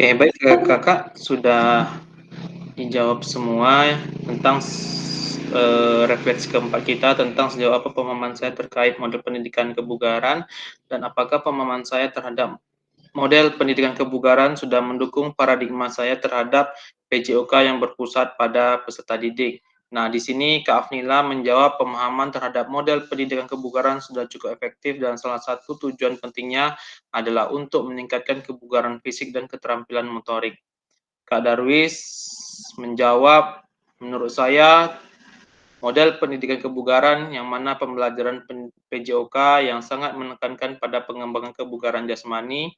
S1: Oke, baik kakak sudah dijawab semua tentang refleksi keempat kita tentang sejauh apa pemahaman saya terkait model pendidikan kebugaran dan apakah pemahaman saya terhadap model pendidikan kebugaran sudah mendukung paradigma saya terhadap PJOK yang berpusat pada peserta didik. Nah, di sini Kak Afnila menjawab pemahaman terhadap model pendidikan kebugaran sudah cukup efektif dan salah satu tujuan pentingnya adalah untuk meningkatkan kebugaran fisik dan keterampilan motorik. Kak Darwis menjawab, menurut saya model pendidikan kebugaran yang mana pembelajaran PJOK yang sangat menekankan pada pengembangan kebugaran jasmani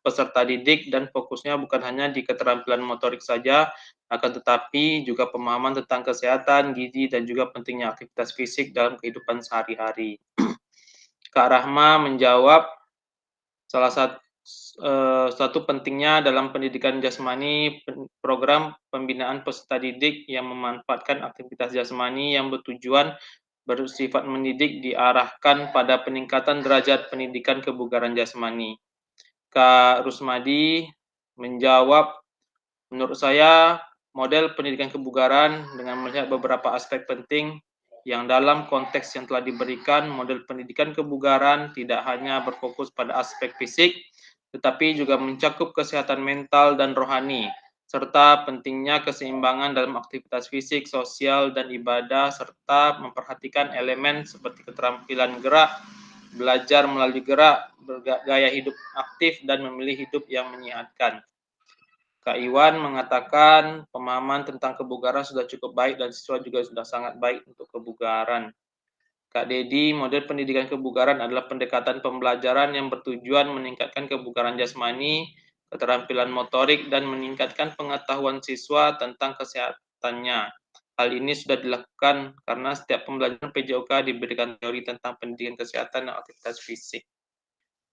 S1: peserta didik dan fokusnya bukan hanya di keterampilan motorik saja, akan tetapi juga pemahaman tentang kesehatan, gizi, dan juga pentingnya aktivitas fisik dalam kehidupan sehari-hari. Kak Rahma menjawab, salah satu pentingnya dalam pendidikan jasmani program pembinaan peserta didik yang memanfaatkan aktivitas jasmani yang bertujuan bersifat mendidik diarahkan pada peningkatan derajat pendidikan kebugaran jasmani. Kak Rusmadi menjawab, menurut saya model pendidikan kebugaran dengan melihat beberapa aspek penting yang dalam konteks yang telah diberikan, model pendidikan kebugaran tidak hanya berfokus pada aspek fisik, tetapi juga mencakup kesehatan mental dan rohani, serta pentingnya keseimbangan dalam aktivitas fisik, sosial, dan ibadah, serta memperhatikan elemen seperti keterampilan gerak, belajar melalui gerak, bergaya hidup aktif, dan memilih hidup yang menyehatkan. Kak Iwan mengatakan pemahaman tentang kebugaran sudah cukup baik dan siswa juga sudah sangat baik untuk kebugaran. Kak Dedi, model pendidikan kebugaran adalah pendekatan pembelajaran yang bertujuan meningkatkan kebugaran jasmani, keterampilan motorik, dan meningkatkan pengetahuan siswa tentang kesehatannya. Hal ini sudah dilakukan karena setiap pembelajaran PJOK diberikan teori tentang pendidikan kesehatan dan aktivitas fisik.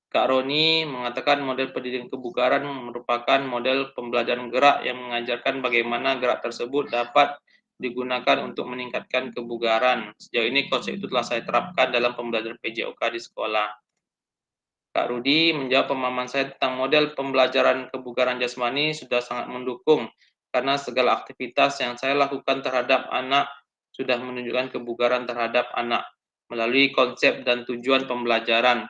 S1: Kak Roni mengatakan model pendidikan kebugaran merupakan model pembelajaran gerak yang mengajarkan bagaimana gerak tersebut dapat digunakan untuk meningkatkan kebugaran. Sejauh ini konsep itu telah saya terapkan dalam pembelajaran PJOK di sekolah. Kak Rudi menjawab pemahaman saya tentang model pembelajaran kebugaran jasmani sudah sangat mendukung karena segala aktivitas yang saya lakukan terhadap anak sudah menunjukkan kebugaran terhadap anak melalui konsep dan tujuan pembelajaran.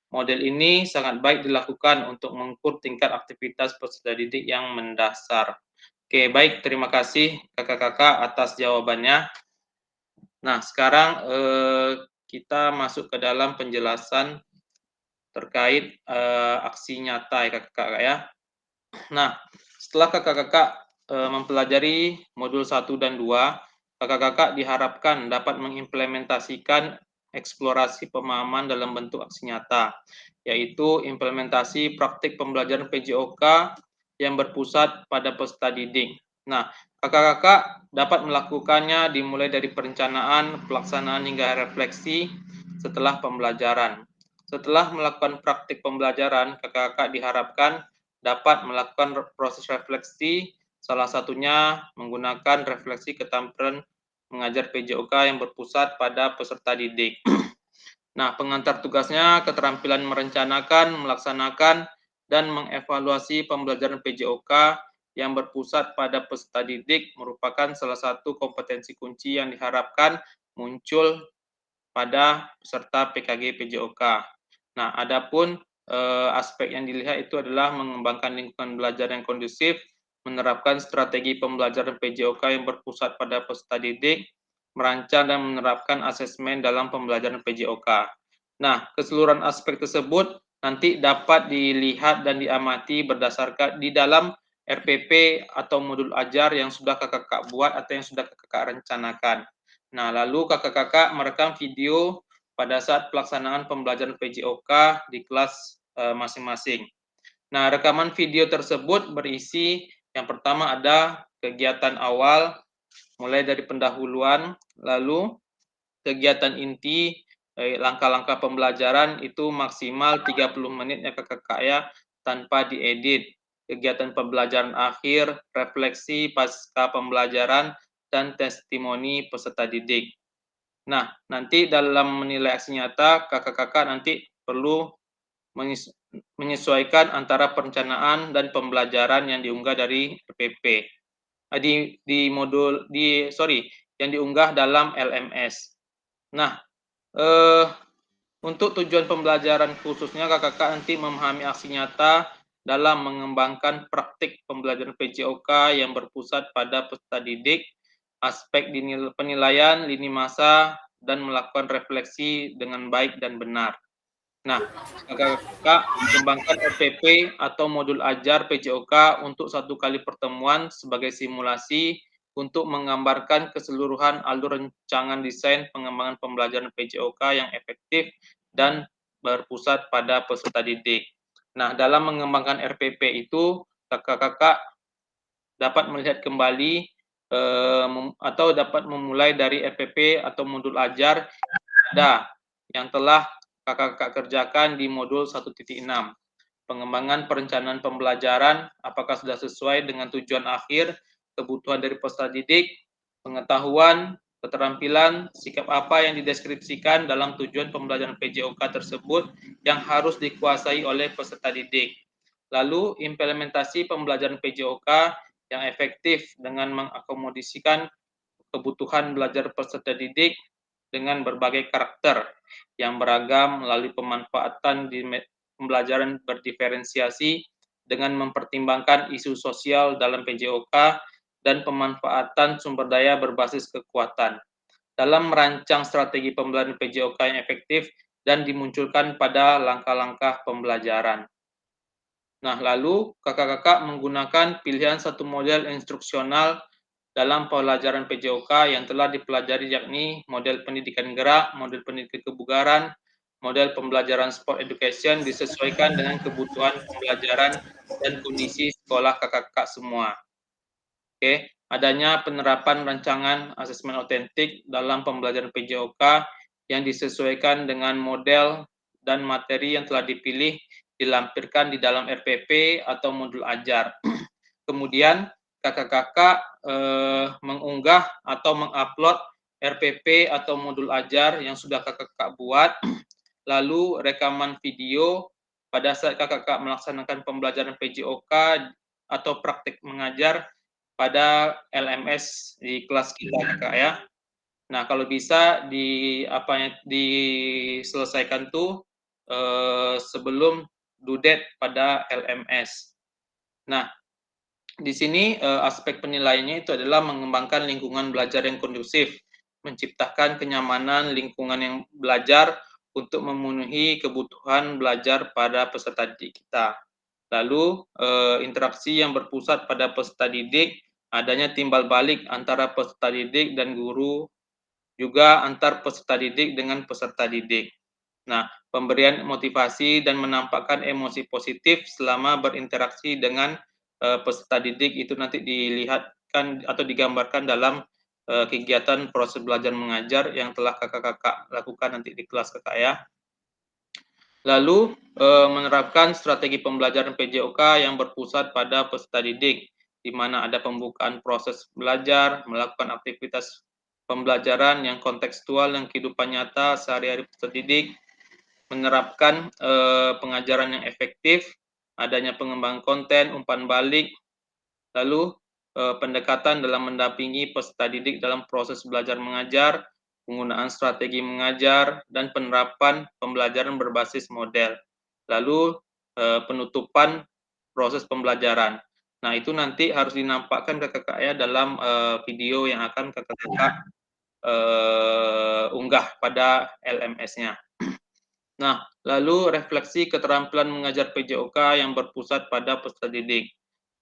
S1: Model ini sangat baik dilakukan untuk mengukur tingkat aktivitas peserta didik yang mendasar. Oke, baik, terima kasih kakak-kakak atas jawabannya. Nah, sekarang kita masuk ke dalam penjelasan terkait aksi nyata ya kakak-kakak ya. Nah, setelah kakak-kakak mempelajari modul 1 dan 2, kakak-kakak diharapkan dapat mengimplementasikan eksplorasi pemahaman dalam bentuk aksi nyata, yaitu implementasi praktik pembelajaran PJOK yang berpusat pada peserta didik. Nah, kakak-kakak dapat melakukannya dimulai dari perencanaan, pelaksanaan hingga refleksi setelah pembelajaran. Setelah melakukan praktik pembelajaran, kakak-kakak diharapkan dapat melakukan proses refleksi, salah satunya menggunakan refleksi keterampilan mengajar PJOK yang berpusat pada peserta didik. Nah, pengantar tugasnya keterampilan merencanakan, melaksanakan, dan mengevaluasi pembelajaran PJOK yang berpusat pada peserta didik merupakan salah satu kompetensi kunci yang diharapkan muncul pada peserta PKG PJOK. Nah, adapun aspek yang dilihat itu adalah mengembangkan lingkungan belajar yang kondusif, menerapkan strategi pembelajaran PJOK yang berpusat pada peserta didik, merancang dan menerapkan asesmen dalam pembelajaran PJOK. Nah, keseluruhan aspek tersebut nanti dapat dilihat dan diamati berdasarkan di dalam RPP atau modul ajar yang sudah kakak-kakak buat atau yang sudah kakak rencanakan. Nah, lalu kakak-kakak merekam video pada saat pelaksanaan pembelajaran PJOK di kelas masing-masing. Nah, rekaman video tersebut berisi yang pertama ada kegiatan awal, mulai dari pendahuluan, lalu kegiatan inti, langkah-langkah pembelajaran itu maksimal 30 menit ya kakak-kakak ya, tanpa diedit. Kegiatan pembelajaran akhir, refleksi pasca pembelajaran, dan testimoni peserta didik. Nah, nanti dalam menilai aksi nyata, kakak-kakak nanti perlu menyesuaikan antara perencanaan dan pembelajaran yang diunggah dari RPP. Yang diunggah dalam LMS. Nah, untuk tujuan pembelajaran khususnya kakak-kakak nanti memahami aksi nyata dalam mengembangkan praktik pembelajaran PJOK yang berpusat pada peserta didik, aspek penilaian, lini masa, dan melakukan refleksi dengan baik dan benar. Nah, kakak-kakak kembangkan RPP atau modul ajar PJOK untuk 1 kali pertemuan sebagai simulasi untuk menggambarkan keseluruhan alur rancangan desain pengembangan pembelajaran PJOK yang efektif dan berpusat pada peserta didik. Nah, dalam mengembangkan RPP itu, kakak-kakak dapat melihat kembali atau dapat memulai dari RPP atau modul ajar yang telah kakak-kakak kerjakan di modul 1.6. Pengembangan perencanaan pembelajaran, apakah sudah sesuai dengan tujuan akhir, kebutuhan dari peserta didik, pengetahuan, keterampilan, sikap apa yang dideskripsikan dalam tujuan pembelajaran PJOK tersebut yang harus dikuasai oleh peserta didik. Lalu, implementasi pembelajaran PJOK yang efektif dengan mengakomodasikan kebutuhan belajar peserta didik dengan berbagai karakter yang beragam melalui pemanfaatan di pembelajaran berdiferensiasi dengan mempertimbangkan isu sosial dalam PJOK dan pemanfaatan sumber daya berbasis kekuatan dalam merancang strategi pembelajaran PJOK yang efektif dan dimunculkan pada langkah-langkah pembelajaran. Nah, lalu kakak-kakak menggunakan pilihan satu model instruksional dalam pelajaran PJOK yang telah dipelajari, yakni model pendidikan gerak, model pendidikan kebugaran, model pembelajaran sport education disesuaikan dengan kebutuhan pembelajaran dan kondisi sekolah kakak-kakak semua. Oke, adanya penerapan rancangan asesmen otentik dalam pembelajaran PJOK yang disesuaikan dengan model dan materi yang telah dipilih dilampirkan di dalam RPP atau modul ajar. Kemudian kakak-kakak mengunggah atau mengupload RPP atau modul ajar yang sudah kakak-kakak buat, lalu rekaman video pada saat kakak-kakak melaksanakan pembelajaran PJOK atau praktik mengajar pada LMS di kelas kita kakak ya. Nah, kalau bisa diselesaikan tuh sebelum due date pada LMS. Nah, di sini aspek penilaiannya itu adalah mengembangkan lingkungan belajar yang kondusif, menciptakan kenyamanan lingkungan yang belajar untuk memenuhi kebutuhan belajar pada peserta didik kita. Lalu interaksi yang berpusat pada peserta didik, adanya timbal balik antara peserta didik dan guru, juga antar peserta didik dengan peserta didik. Nah, pemberian motivasi dan menampakkan emosi positif selama berinteraksi dengan peserta didik itu nanti dilihatkan atau digambarkan dalam kegiatan proses belajar mengajar yang telah kakak-kakak lakukan nanti di kelas kakak ya. Lalu menerapkan strategi pembelajaran PJOK yang berpusat pada peserta didik, di mana ada pembukaan proses belajar, melakukan aktivitas pembelajaran yang kontekstual dan kehidupan nyata sehari-hari peserta didik, menerapkan pengajaran yang efektif, adanya pengembangan konten, umpan balik, lalu pendekatan dalam mendampingi peserta didik dalam proses belajar mengajar, penggunaan strategi mengajar, dan penerapan pembelajaran berbasis model. Lalu penutupan proses pembelajaran. Nah, itu nanti harus dinampakkan kakak-kakak ya dalam video yang akan kakak-kakak unggah pada LMS-nya. Nah, lalu refleksi keterampilan mengajar PJOK yang berpusat pada peserta didik.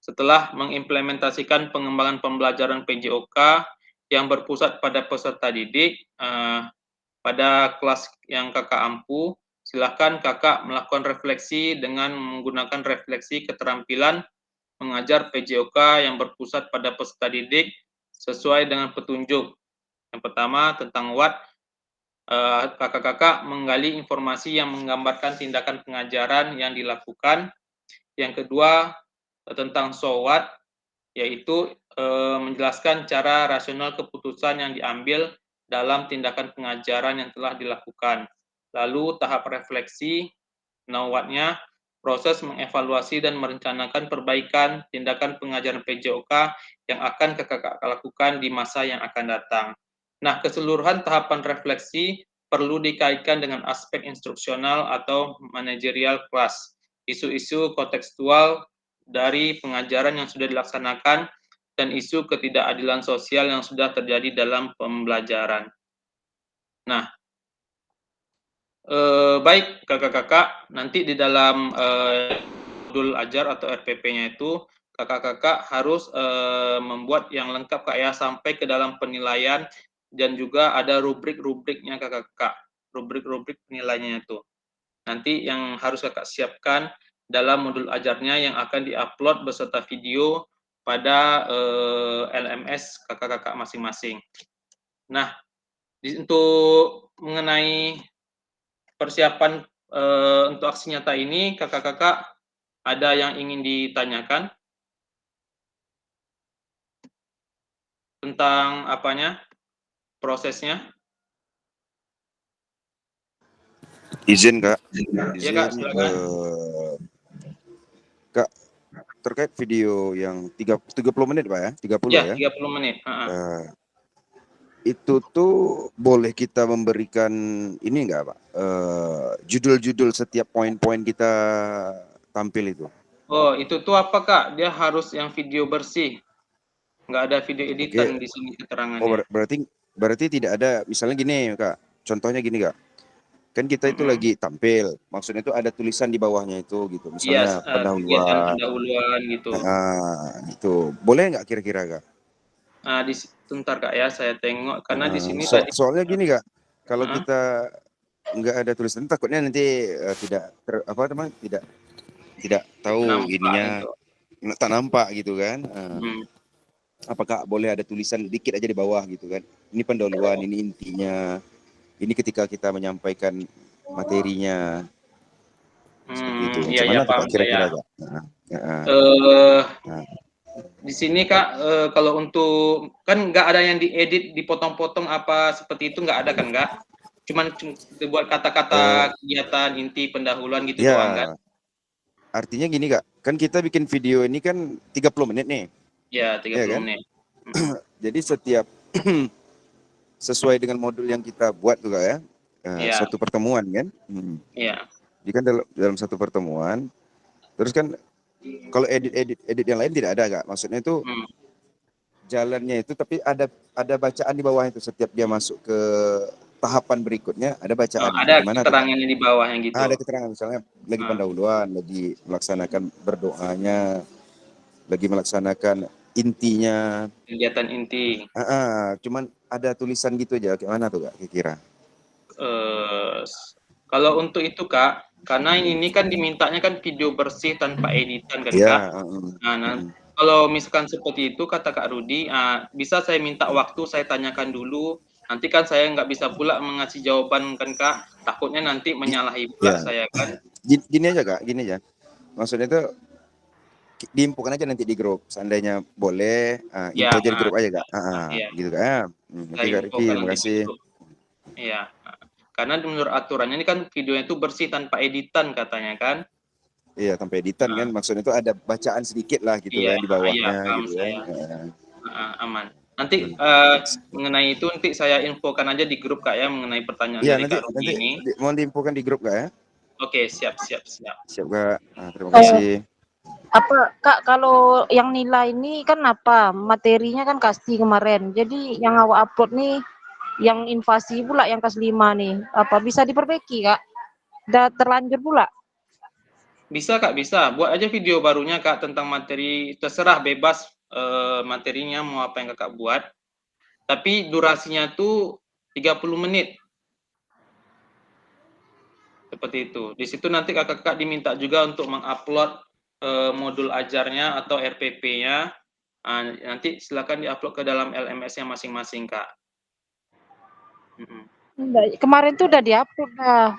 S1: Setelah mengimplementasikan pengembangan pembelajaran PJOK yang berpusat pada peserta didik, pada kelas yang kakak ampu, silakan kakak melakukan refleksi dengan menggunakan refleksi keterampilan mengajar PJOK yang berpusat pada peserta didik sesuai dengan petunjuk. Yang pertama tentang what, kakak-kakak menggali informasi yang menggambarkan tindakan pengajaran yang dilakukan. Yang kedua tentang so what, yaitu menjelaskan cara rasional keputusan yang diambil dalam tindakan pengajaran yang telah dilakukan. Lalu tahap refleksi. Nawatnya, proses mengevaluasi dan merencanakan perbaikan tindakan pengajaran PJOK yang akan kakak lakukan di masa yang akan datang. Nah, keseluruhan tahapan refleksi perlu dikaitkan dengan aspek instruksional atau manajerial kelas, isu-isu kontekstual dari pengajaran yang sudah dilaksanakan, dan isu ketidakadilan sosial yang sudah terjadi dalam pembelajaran. Nah, baik kakak-kakak, nanti di dalam modul ajar atau RPP-nya itu kakak-kakak harus membuat yang lengkap Kak ya, sampai ke dalam penilaian, dan juga ada rubrik-rubriknya kakak-kakak, rubrik-rubrik penilaiannya itu. Nanti yang harus kakak siapkan dalam modul ajarnya yang akan diupload beserta video pada LMS kakak-kakak masing-masing. Nah, untuk mengenai persiapan untuk aksi nyata ini, kakak-kakak ada yang ingin ditanyakan tentang apanya, prosesnya?
S2: Izin Kak,
S1: Iya Kak, silakan.
S2: Kak, terkait video yang 30 menit Pak ya, 30
S1: Ya,
S2: ya.
S1: 30 menit.
S2: Itu tuh boleh kita memberikan ini enggak Pak? Judul-judul setiap poin-poin kita tampil itu.
S1: Oh, itu tuh apa Kak? Dia harus yang video bersih. Nggak ada video editan di sini keterangannya.
S2: Oh, berarti tidak ada, misalnya gini Kak, contohnya gini Kak. Kan kita itu lagi tampil, maksudnya itu ada tulisan di bawahnya itu gitu, misalnya
S1: kegiatan pendahuluan gitu.
S2: Gitu. Boleh nggak kira-kira Kak?
S1: Sebentar Kak ya, saya tengok karena di sini tadi.
S2: Soalnya gini Kak, kalau kita nggak ada tulisan takutnya nanti tidak tahu
S1: nampak
S2: ininya
S1: itu.
S2: tak nampak gitu kan. Apakah boleh ada tulisan dikit aja di bawah gitu kan? Ini pendahuluan, ini intinya. Ini ketika kita menyampaikan materinya. Seperti itu.
S1: Iya, paham
S2: kira-kira
S1: saya.
S2: Kak?
S1: Di sini Kak, kalau untuk kan nggak ada yang diedit, dipotong-potong apa seperti itu, nggak ada kan Kak? Cuman buat kata-kata kegiatan inti pendahuluan gitu doang kan?
S2: Artinya gini Kak, kan kita bikin video ini kan 30 menit nih.
S1: Ya, 30 menit.
S2: Jadi setiap sesuai dengan modul yang kita buat tuh Kak ya, satu pertemuan kan.
S1: Iya.
S2: Jadi kan dalam satu pertemuan, terus kan kalau edit yang lain tidak ada Kak. Maksudnya itu jalannya itu, tapi ada bacaan di bawah itu setiap dia masuk ke tahapan berikutnya, ada bacaan.
S1: Ada keterangannya di bawahnya gitu.
S2: Ada keterangan, misalnya lagi pendahuluan, lagi melaksanakan berdoanya, lagi melaksanakan intinya.
S1: Kegiatan inti.
S2: Cuman ada tulisan gitu aja, kayak mana tuh Kak kira-kira?
S1: Kalau untuk itu Kak, karena ini kan dimintanya kan video bersih tanpa editan kan Kak. Kalau misalkan seperti itu kata Kak Rudi, bisa saya minta waktu, saya tanyakan dulu. Nanti kan saya nggak bisa pula mengasih jawaban kan Kak, takutnya nanti menyalahi pula saya kan.
S2: Gini aja Kak, gini aja. Maksudnya itu diinfokan aja nanti di grup, seandainya boleh, info aja di grup aja Kak. Gitu Kak. Terima kasih.
S1: Iya. Karena menurut aturannya ini kan videonya itu bersih tanpa editan katanya kan.
S2: Iya, tanpa editan kan, maksudnya itu ada bacaan sedikit lah gitu kan di bawahnya gitu kan.
S1: Aman. Nanti mengenai itu nanti saya infokan aja di grup Kak ya, mengenai pertanyaan dari Kak Rudi ini.
S2: Mohon diinfokan di grup Kak ya.
S1: Oke, siap.
S2: Siap Kak. Terima kasih.
S4: Apa Kak, kalau yang nilai ini kan apa? Materinya kan KAS 3 kemarin. Jadi yang awak upload nih yang invasi pula yang KAS 5 nih. Apa bisa diperbaiki Kak? Udah terlanjur pula.
S1: Bisa Kak, bisa. Buat aja video barunya Kak tentang materi, terserah bebas materinya mau apa yang Kakak buat. Tapi durasinya tuh 30 menit. Seperti itu. Di situ nanti kakak-kakak diminta juga untuk mengupload modul ajarnya atau RPP-nya. Nanti silakan diupload ke dalam LMS-nya masing-masing Kak.
S4: Kemarin tuh udah diupload dah.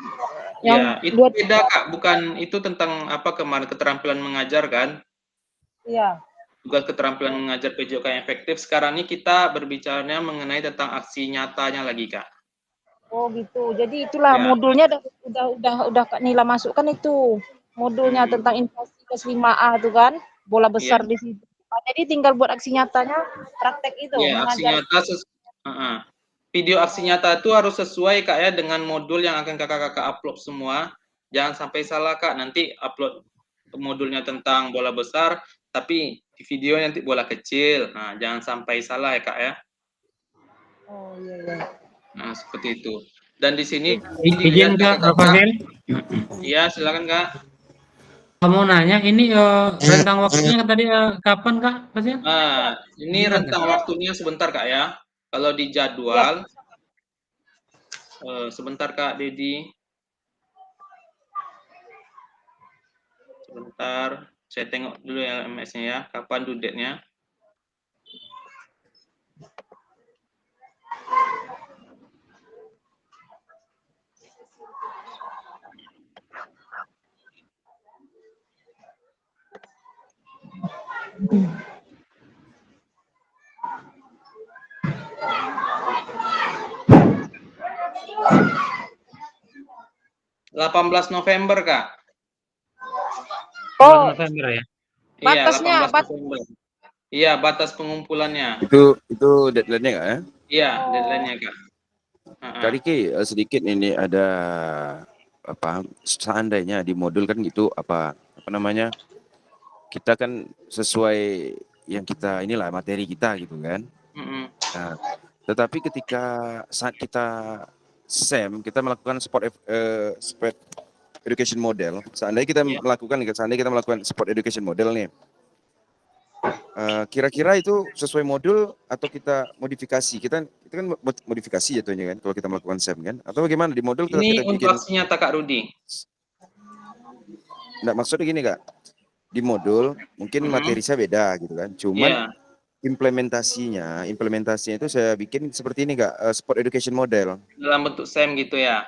S1: Itu beda Kak, bukan itu tentang apa kemarin keterampilan mengajar kan?
S4: Iya.
S1: Tugas keterampilan mengajar PJOK yang efektif. Sekarang ini kita berbicaranya mengenai tentang aksi nyatanya lagi Kak.
S4: Oh gitu. Jadi itulah
S1: Ya.
S4: modulnya udah Kak Nila masukkan itu. Modulnya tentang invasi kelas 5A itu kan, bola besar
S1: Iya.
S4: di situ. Nah, jadi tinggal buat aksi nyatanya, praktek itu,
S1: Iya, aksi
S4: mengajar.
S1: nyata video aksi nyata itu harus sesuai Kak ya dengan modul yang akan kakak-kakak upload semua. Jangan sampai salah Kak, nanti upload modulnya tentang bola besar, tapi di video nanti bola kecil. Nah, jangan sampai salah ya Kak ya.
S4: Oh iya iya.
S1: Nah, seperti itu. Dan di sini
S5: Izin
S1: dilihat
S5: Kak,
S1: kakak-kakak.
S5: Rafael.
S1: Iya, silakan Kak.
S5: Kamu nanya ini rentang waktunya tadi kapan Kak? Pasien?
S1: Nah, ini rentang waktunya sebentar Kak ya. Kalau di jadwal, sebentar Kak Dedi. Sebentar, saya tengok dulu ya MS-nya ya, kapan due date-nya. (18 November Kak.
S4: Oh,
S5: November ya.
S1: Iya,
S4: batasnya,
S1: 18 November. Iya, batas pengumpulannya.
S2: Itu deadline-nya nggak ya?
S1: Iya, deadline-nya Kak.
S2: Kak Riki, sedikit ini ada apa? Seandainya di modul kan gitu apa namanya? Kita kan sesuai yang kita inilah materi kita gitu kan. Nah, tetapi ketika saat kita SEM kita melakukan sport education model. Seandainya kita melakukan sport education model nih. Kira-kira itu sesuai modul atau kita modifikasi? Kita kan modifikasi jatuhnya kan kalau kita melakukan SEM kan? Atau bagaimana di modul kita
S1: Ini
S2: bikin?
S1: untuk aksi nyata Kak Rudi.
S2: Nggak, maksudnya gini Kak, di modul mungkin materi saya beda gitu kan, cuman implementasinya itu saya bikin seperti ini Kak, sport education model.
S1: Dalam bentuk SEM gitu ya?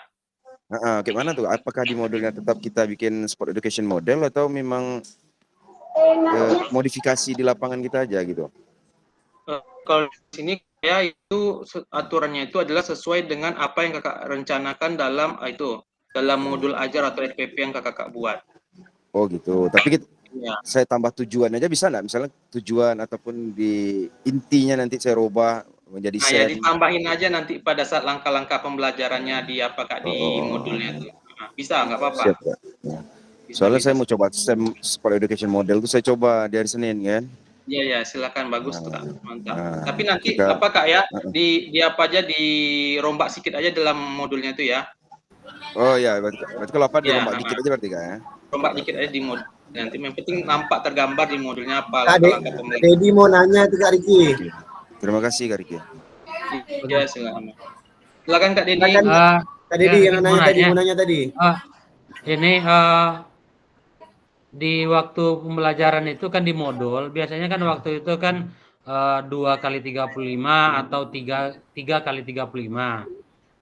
S2: Gimana tuh? Apakah di modulnya tetap kita bikin sport education model atau memang modifikasi di lapangan kita aja gitu?
S1: Kalau di sini ya itu aturannya itu adalah sesuai dengan apa yang kakak rencanakan dalam modul ajar atau SPP yang kakak buat.
S2: Oh gitu. Tapi saya tambah tujuan aja bisa nggak? Misalnya tujuan ataupun di intinya nanti saya rubah menjadi SEM.
S1: Ya ditambahin aja nanti pada saat langkah-langkah pembelajarannya di modulnya itu. Bisa, nggak apa-apa.
S2: Siap, ya. Soalnya saya mau coba SEM sport education model itu saya coba di hari Senin kan.
S1: Iya, silakan, bagus tuh Kak, mantap. Tapi nanti apa Kak ya, di apa aja dirombak sedikit aja dalam modulnya itu ya.
S2: Oh ya, berarti kalau apa dirombak dikit aja berarti Kak ya.
S1: Rombak dikit aja di modul. Nanti yang penting nampak tergambar di modulnya apa
S3: langkah pembelajaran. Dedi mau nanya tuh Kak Riki.
S2: Terima kasih Kak Riki.
S1: Iya, silakan Kak Dedi.
S3: Kak Dedi yang mau nanya tadi.
S5: Ini di waktu pembelajaran itu kan di modul biasanya kan waktu itu kan 2 kali 35 atau 3 kali 35.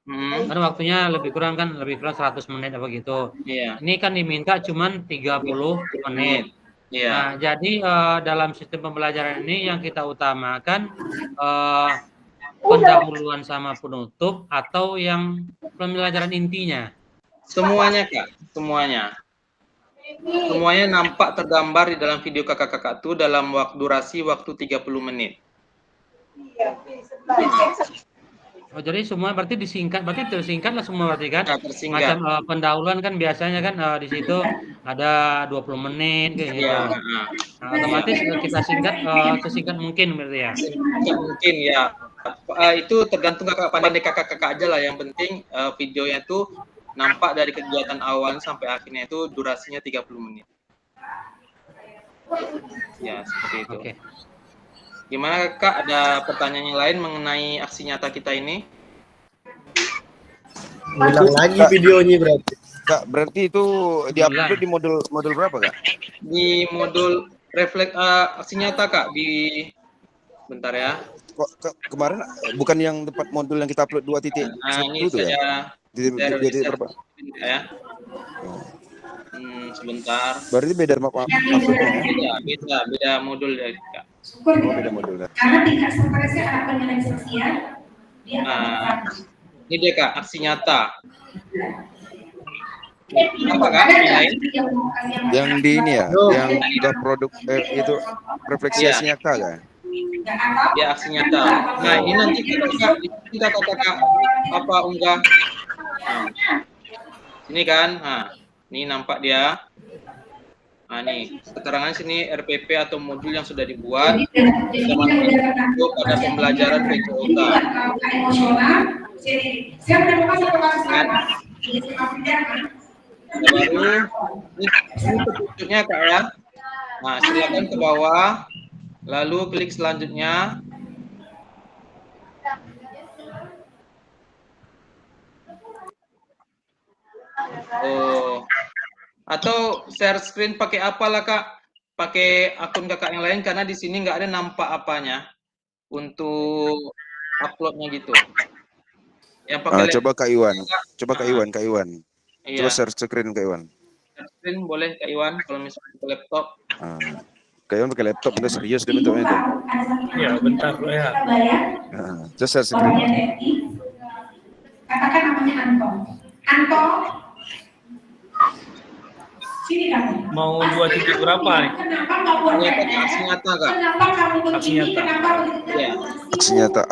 S5: Kan waktunya lebih kurang 100 menit apa gitu. Ini kan diminta cuman 30 menit. Nah, jadi dalam sistem pembelajaran ini yang kita utamakan pendahuluan sama penutup atau yang pembelajaran intinya?
S1: Semuanya Kak, semuanya. Semuanya nampak tergambar di dalam video kakak-kakak itu dalam durasi waktu 30 menit.
S5: Oh, jadi semua berarti tersingkat lah semua berarti kan?
S1: Tersingkat.
S5: Macam pendahuluan kan biasanya kan di situ ada 20 menit kayak gitu. Nah, otomatis kita sesingkat mungkin berarti ya.
S1: Sesingkat mungkin ya. Itu tergantung pandai kakak-kakak aja lah, yang penting videonya itu nampak dari kegiatan awal sampai akhirnya itu durasinya 30 menit. Ya, seperti itu.
S5: Oke.
S1: Gimana Kak, ada pertanyaan yang lain mengenai aksi nyata kita ini?
S3: Ulang lagi videonya berarti.
S2: Kak, berarti itu diupload di modul berapa Kak?
S1: Di modul aksi nyata Kak, bentar ya.
S2: Kok kemarin bukan yang tempat modul yang kita upload 2.1 itu ya? Berapa?
S1: Ya. Sebentar.
S2: Berarti beda
S1: beda modul ya Kak.
S2: Beda modul.
S9: Karena tingkat stresnya anak penyelesaian dia akan
S1: Ini dia Kak, aksi nyata. Apa Kak? Yang lain?
S2: Yang di ini ya, yang udah produk itu refleksi
S1: Iya.
S2: hasil nyata kan?
S1: Ya, aksi nyata. Nah, ini nanti kita kakak apa unggah. Nah, sini kan, nah, ini nampak dia. Nah, nih keterangan sini RPP atau modul yang sudah dibuat pada pembelajaran PJOK. Baru ini petunjuknya Kak ya. Nah, silakan ke bawah, lalu klik selanjutnya. Oh, atau share screen pakai apalah Kak? Pakai akun kakak yang lain karena di sini nggak ada nampak apanya untuk uploadnya gitu. Yang pakai
S2: Coba Kak Iwan, coba Kak Iwan,
S1: Iya.
S2: coba share screen Kak Iwan.
S1: Share screen boleh Kak Iwan kalau misalnya pakai laptop.
S2: Kak Iwan pakai laptop itu serius dia bentuknya itu.
S10: Iya, bentar ya.
S2: Coba share screen.
S9: Katakan namanya Anton. Anton. Sini kamu.
S10: Mau 2 titik berapa nih?
S9: Kenapa nggak buat
S1: Aksi nyata Kak.
S9: Kenapa kamu begini? Kenapa begitu?
S1: Iya.
S2: Aksi nyata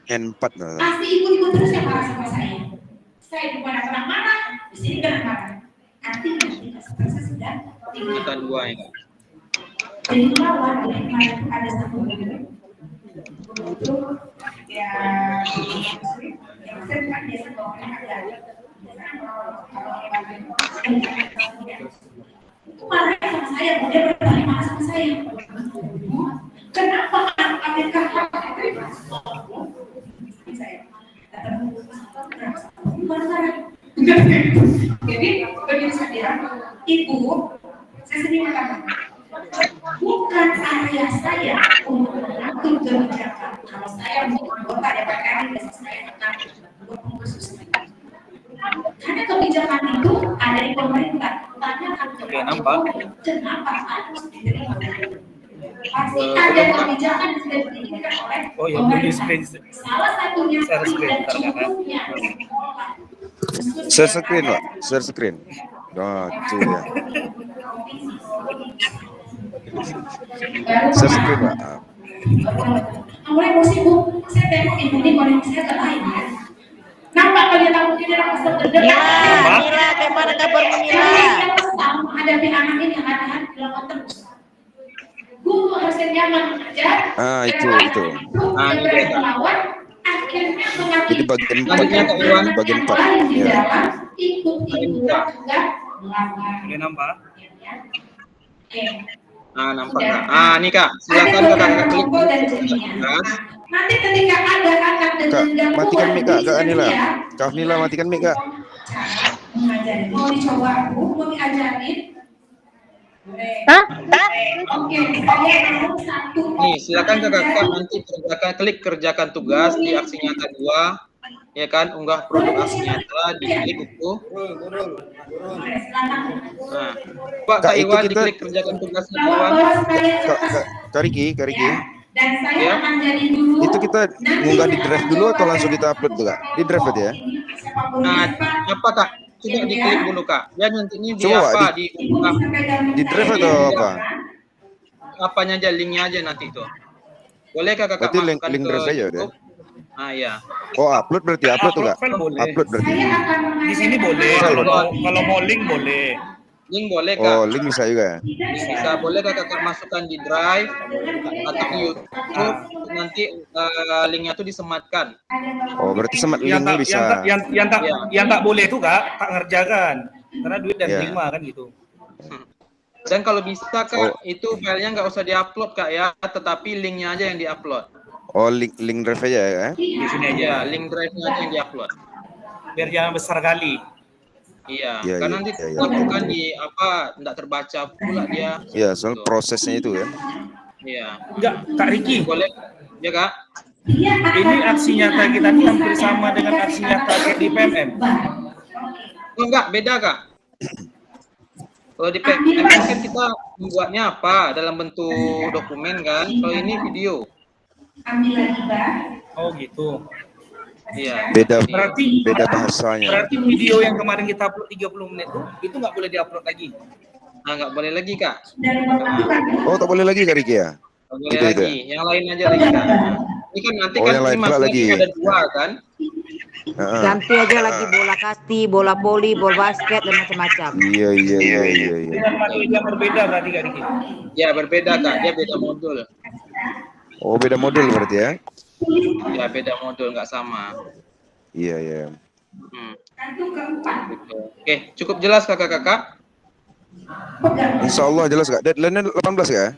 S2: N4.
S9: Pasti ibu-ibu terus yang marah sama saya. Saya bukan anak marah, di sini kena marah. Artinya kita selesai sudah.
S1: Kita dua ya Kak.
S9: Jadi lawan kemarin ada satu itu ya yang saya kan biasa bawa ada itu marah sama saya, dia bertanya marah sama saya. Kenapa Amerika jadi begini saya ibu saya sendiri mengatakan bukan area saya untuk mengatur kebijakan. Kalau saya mau anggota DPR biasa saya akan khusus. Karena kebijakan itu ada di pemerintah. Tanyakan kenapa harus diterima. Pasti ada kebijakan yang sudah diberikan oleh pemerintah. Salah satunya tidak cukupnya sekolah.
S2: Share screen Pak, share screen. Itu ya. Share screen Pak.
S9: Mulai emosi Bu, saya tengok ibu ini koneksinya ke lain ya. Nampak kalau tahu tidak langsung terdekat.
S11: Mila, bagaimana kabarmu Mila?
S9: Menghadapi anak ini yang ada dilakukan terus. Guru harusnya nyaman bekerja.
S2: Itu.
S9: Akhirnya mengakhiri.
S2: Jadi bagian 4, bagian 4. Ya.
S9: Ikut-ikutan juga melanggar.
S10: Boleh nambah?
S1: Nampak Kak. Nih Kak, silakan kakak klik.
S9: Nanti ketika ada anak dengan gangguan,
S2: matikan mic Kak Anila. Kak Nila matikan mic Kak.
S9: Mengajarin. Mau dicoba Bu, mau diajarin? Oke, saya mau satu.
S1: Nih, silakan kakak nanti kerjakan tugas di aksi nyata 2. Ya kan, unggah produk aksi nyata, diklik itu. Nah, Pak Kak Iwan diklik kerjakan tugasnya Kak Iwan.
S2: Kak Riki.
S9: Dan saya akan jadi dulu.
S2: Itu kita munggah di drive dulu atau langsung kita upload tuh Kak? Di drive aja ya?
S1: Nah, apa Kak? Coba diklik dulu Kak. Ya nantinya di
S2: Coba,
S1: apa?
S2: Di drive atau apa?
S1: Apanya aja, linknya aja nanti itu. Boleh Kakak
S2: berarti
S1: masukkan
S2: link drive aja udah.
S1: Iya.
S2: Oh, upload berarti upload tuh Kak. Upload berarti.
S10: Di sini boleh. Kalau mau link boleh.
S1: Link boleh Kak.
S2: Oh, link bisa juga.
S1: Bisa, boleh Kakak masukkan di Drive atau di YouTube. Nanti linknya tuh disematkan.
S2: Oh, berarti semat linknya bisa.
S10: Yang tak boleh tuh Kak, tak ngerjakan. Karena duit dan terima kan gitu.
S1: Dan kalau bisa Kak, itu filenya nggak usah diupload Kak ya, tetapi linknya aja yang diupload.
S2: Oh, link drive aja ya?
S10: Di sini aja.
S1: Link drive-nya aja yang diupload.
S10: Biar jangan besar kali.
S1: Iya, karena nanti bukan di apa, enggak terbaca pula dia.
S2: Iya, soal prosesnya itu ya.
S1: Iya.
S10: Enggak, Kak Riki.
S1: Boleh, ya Kak.
S10: Ini aksi nyata kita ini hampir sama dengan aksi nyata di PMM.
S1: Enggak, beda Kak. Kalau di PMM kan kita membuatnya apa? Dalam bentuk dokumen kan. Kalau ini video.
S10: Oh gitu.
S1: Iya.
S2: Beda bahasanya.
S10: Berarti video yang kemarin kita upload 30 menit itu nggak boleh diupload lagi.
S1: Nah, nggak boleh lagi, Kak.
S2: Oh, tak boleh lagi Kak Riki ya?
S1: Nggak boleh lagi. Yang lain aja lagi, Kak. Ini kan nanti kan
S2: yang lain pula lagi.
S1: Ada 2 kan?
S12: Ganti aja lagi bola kasti, bola voli, bola basket dan macam-macam.
S2: Iya.
S10: Dengan materi yang berbeda berarti Kak Riki.
S1: Ya, berbeda, Kak. Dia beda modul.
S2: Oh, beda model berarti ya?
S1: Ya, beda modul, nggak sama.
S2: Iya.
S1: Oke, cukup jelas Kakak-kakak?
S2: Insya Allah jelas Kak. Deadline-nya 18 Kak?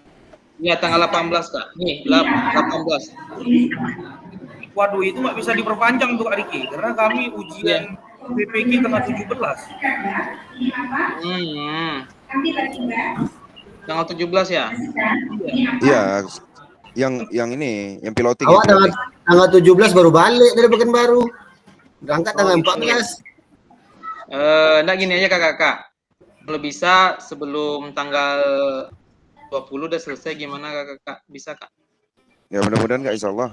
S1: Iya, tanggal 18, Kak. Nih, 18.
S10: Waduh, itu nggak bisa diperpanjang untuk Kak Riki karena kami ujian PPK tanggal 17.
S1: Tanggal 17 ya?
S2: Iya. Yang ini, yang piloting.
S3: Awak tanggal 17 baru balik dari Pekanbaru. Berangkat tanggal 14.
S1: Nah gini aja Kakak. Kalau bisa sebelum tanggal 20 udah selesai gimana Kakak? Bisa Kak?
S2: Ya mudah-mudahan Kak, insya Allah.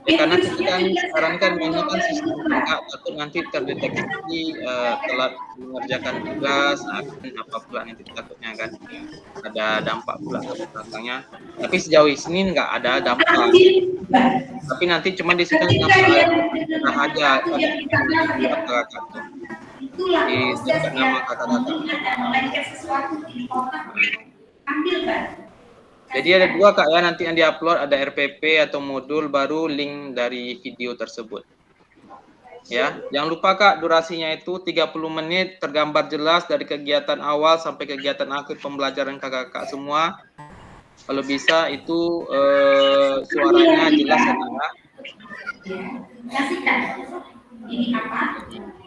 S1: Karena kita kan sekarang kan mainnya kan sistem Kak, takut nanti terdeteksi telat mengerjakan tugas, apa pula nanti takutnya kan ada dampak pula ke belakangnya. Tapi sejauh ini nggak ada dampak. Tapi nanti cuma di situ aja kakak disebut nama kakak-kakak. Jadi ada 2 Kak ya, nanti yang diupload ada RPP atau modul baru link dari video tersebut. Ya, jangan lupa Kak, durasinya itu 30 menit tergambar jelas dari kegiatan awal sampai kegiatan akhir pembelajaran kakak-kakak semua. Kalau bisa itu suaranya jelas ya Kak.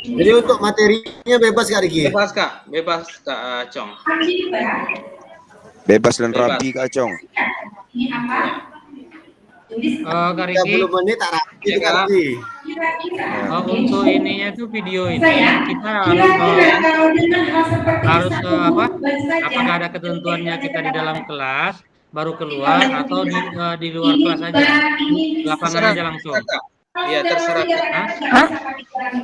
S3: Jadi untuk materinya bebas Kak Riki?
S1: Bebas Kak Cong.
S2: Bebas dan rapi Kak Cong.
S5: Kak Riki,
S3: 30 menit tak rapi Kak Riki.
S5: untuk ininya tuh video ini kita harus apakah ada ketentuannya kita di dalam kelas baru keluar atau di luar kelas aja, lapangan aja langsung?
S1: Iya, terserah Kak.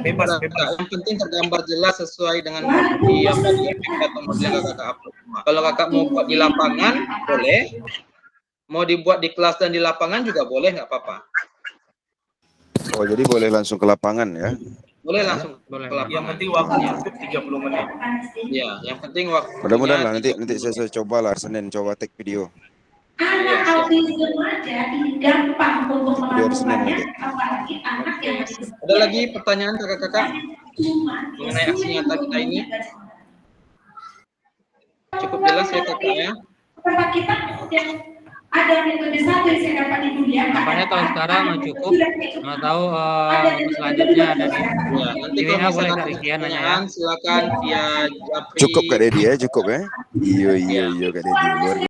S10: Bebas.
S1: Yang penting tergambar jelas sesuai dengan bukti apa di atau model yang kakak upload. Kalau kakak mau buat di lapangan boleh, mau dibuat di kelas dan di lapangan juga boleh, nggak apa-apa.
S2: Oh, jadi boleh langsung ke lapangan ya?
S1: Boleh langsung ke lapangan.
S10: Yang penting waktunya cukup 30 menit.
S1: Iya, yang penting waktu.
S2: Mudah-mudahan lah nanti saya coba lah Senin coba take video.
S9: Anak autisme aja ini gampang untuk melakukannya, apalagi anak yang
S1: ada lagi pertanyaan kakak-kakak mengenai aksi nyata kita ini? Cukup jelas ya kakak ya?
S9: Karena kita yang ada metode satu yang saya dapat di dunia.
S5: Apanya kalau sekarang cukup, mau tahu selanjutnya ada di
S1: ya, nanti kalau
S5: boleh
S1: misalkan
S5: Kak Riki nanya ya.
S1: silakan via Japri.
S2: Cukup Kak Dedi ya, cukup ya? Iya Kak Dedi.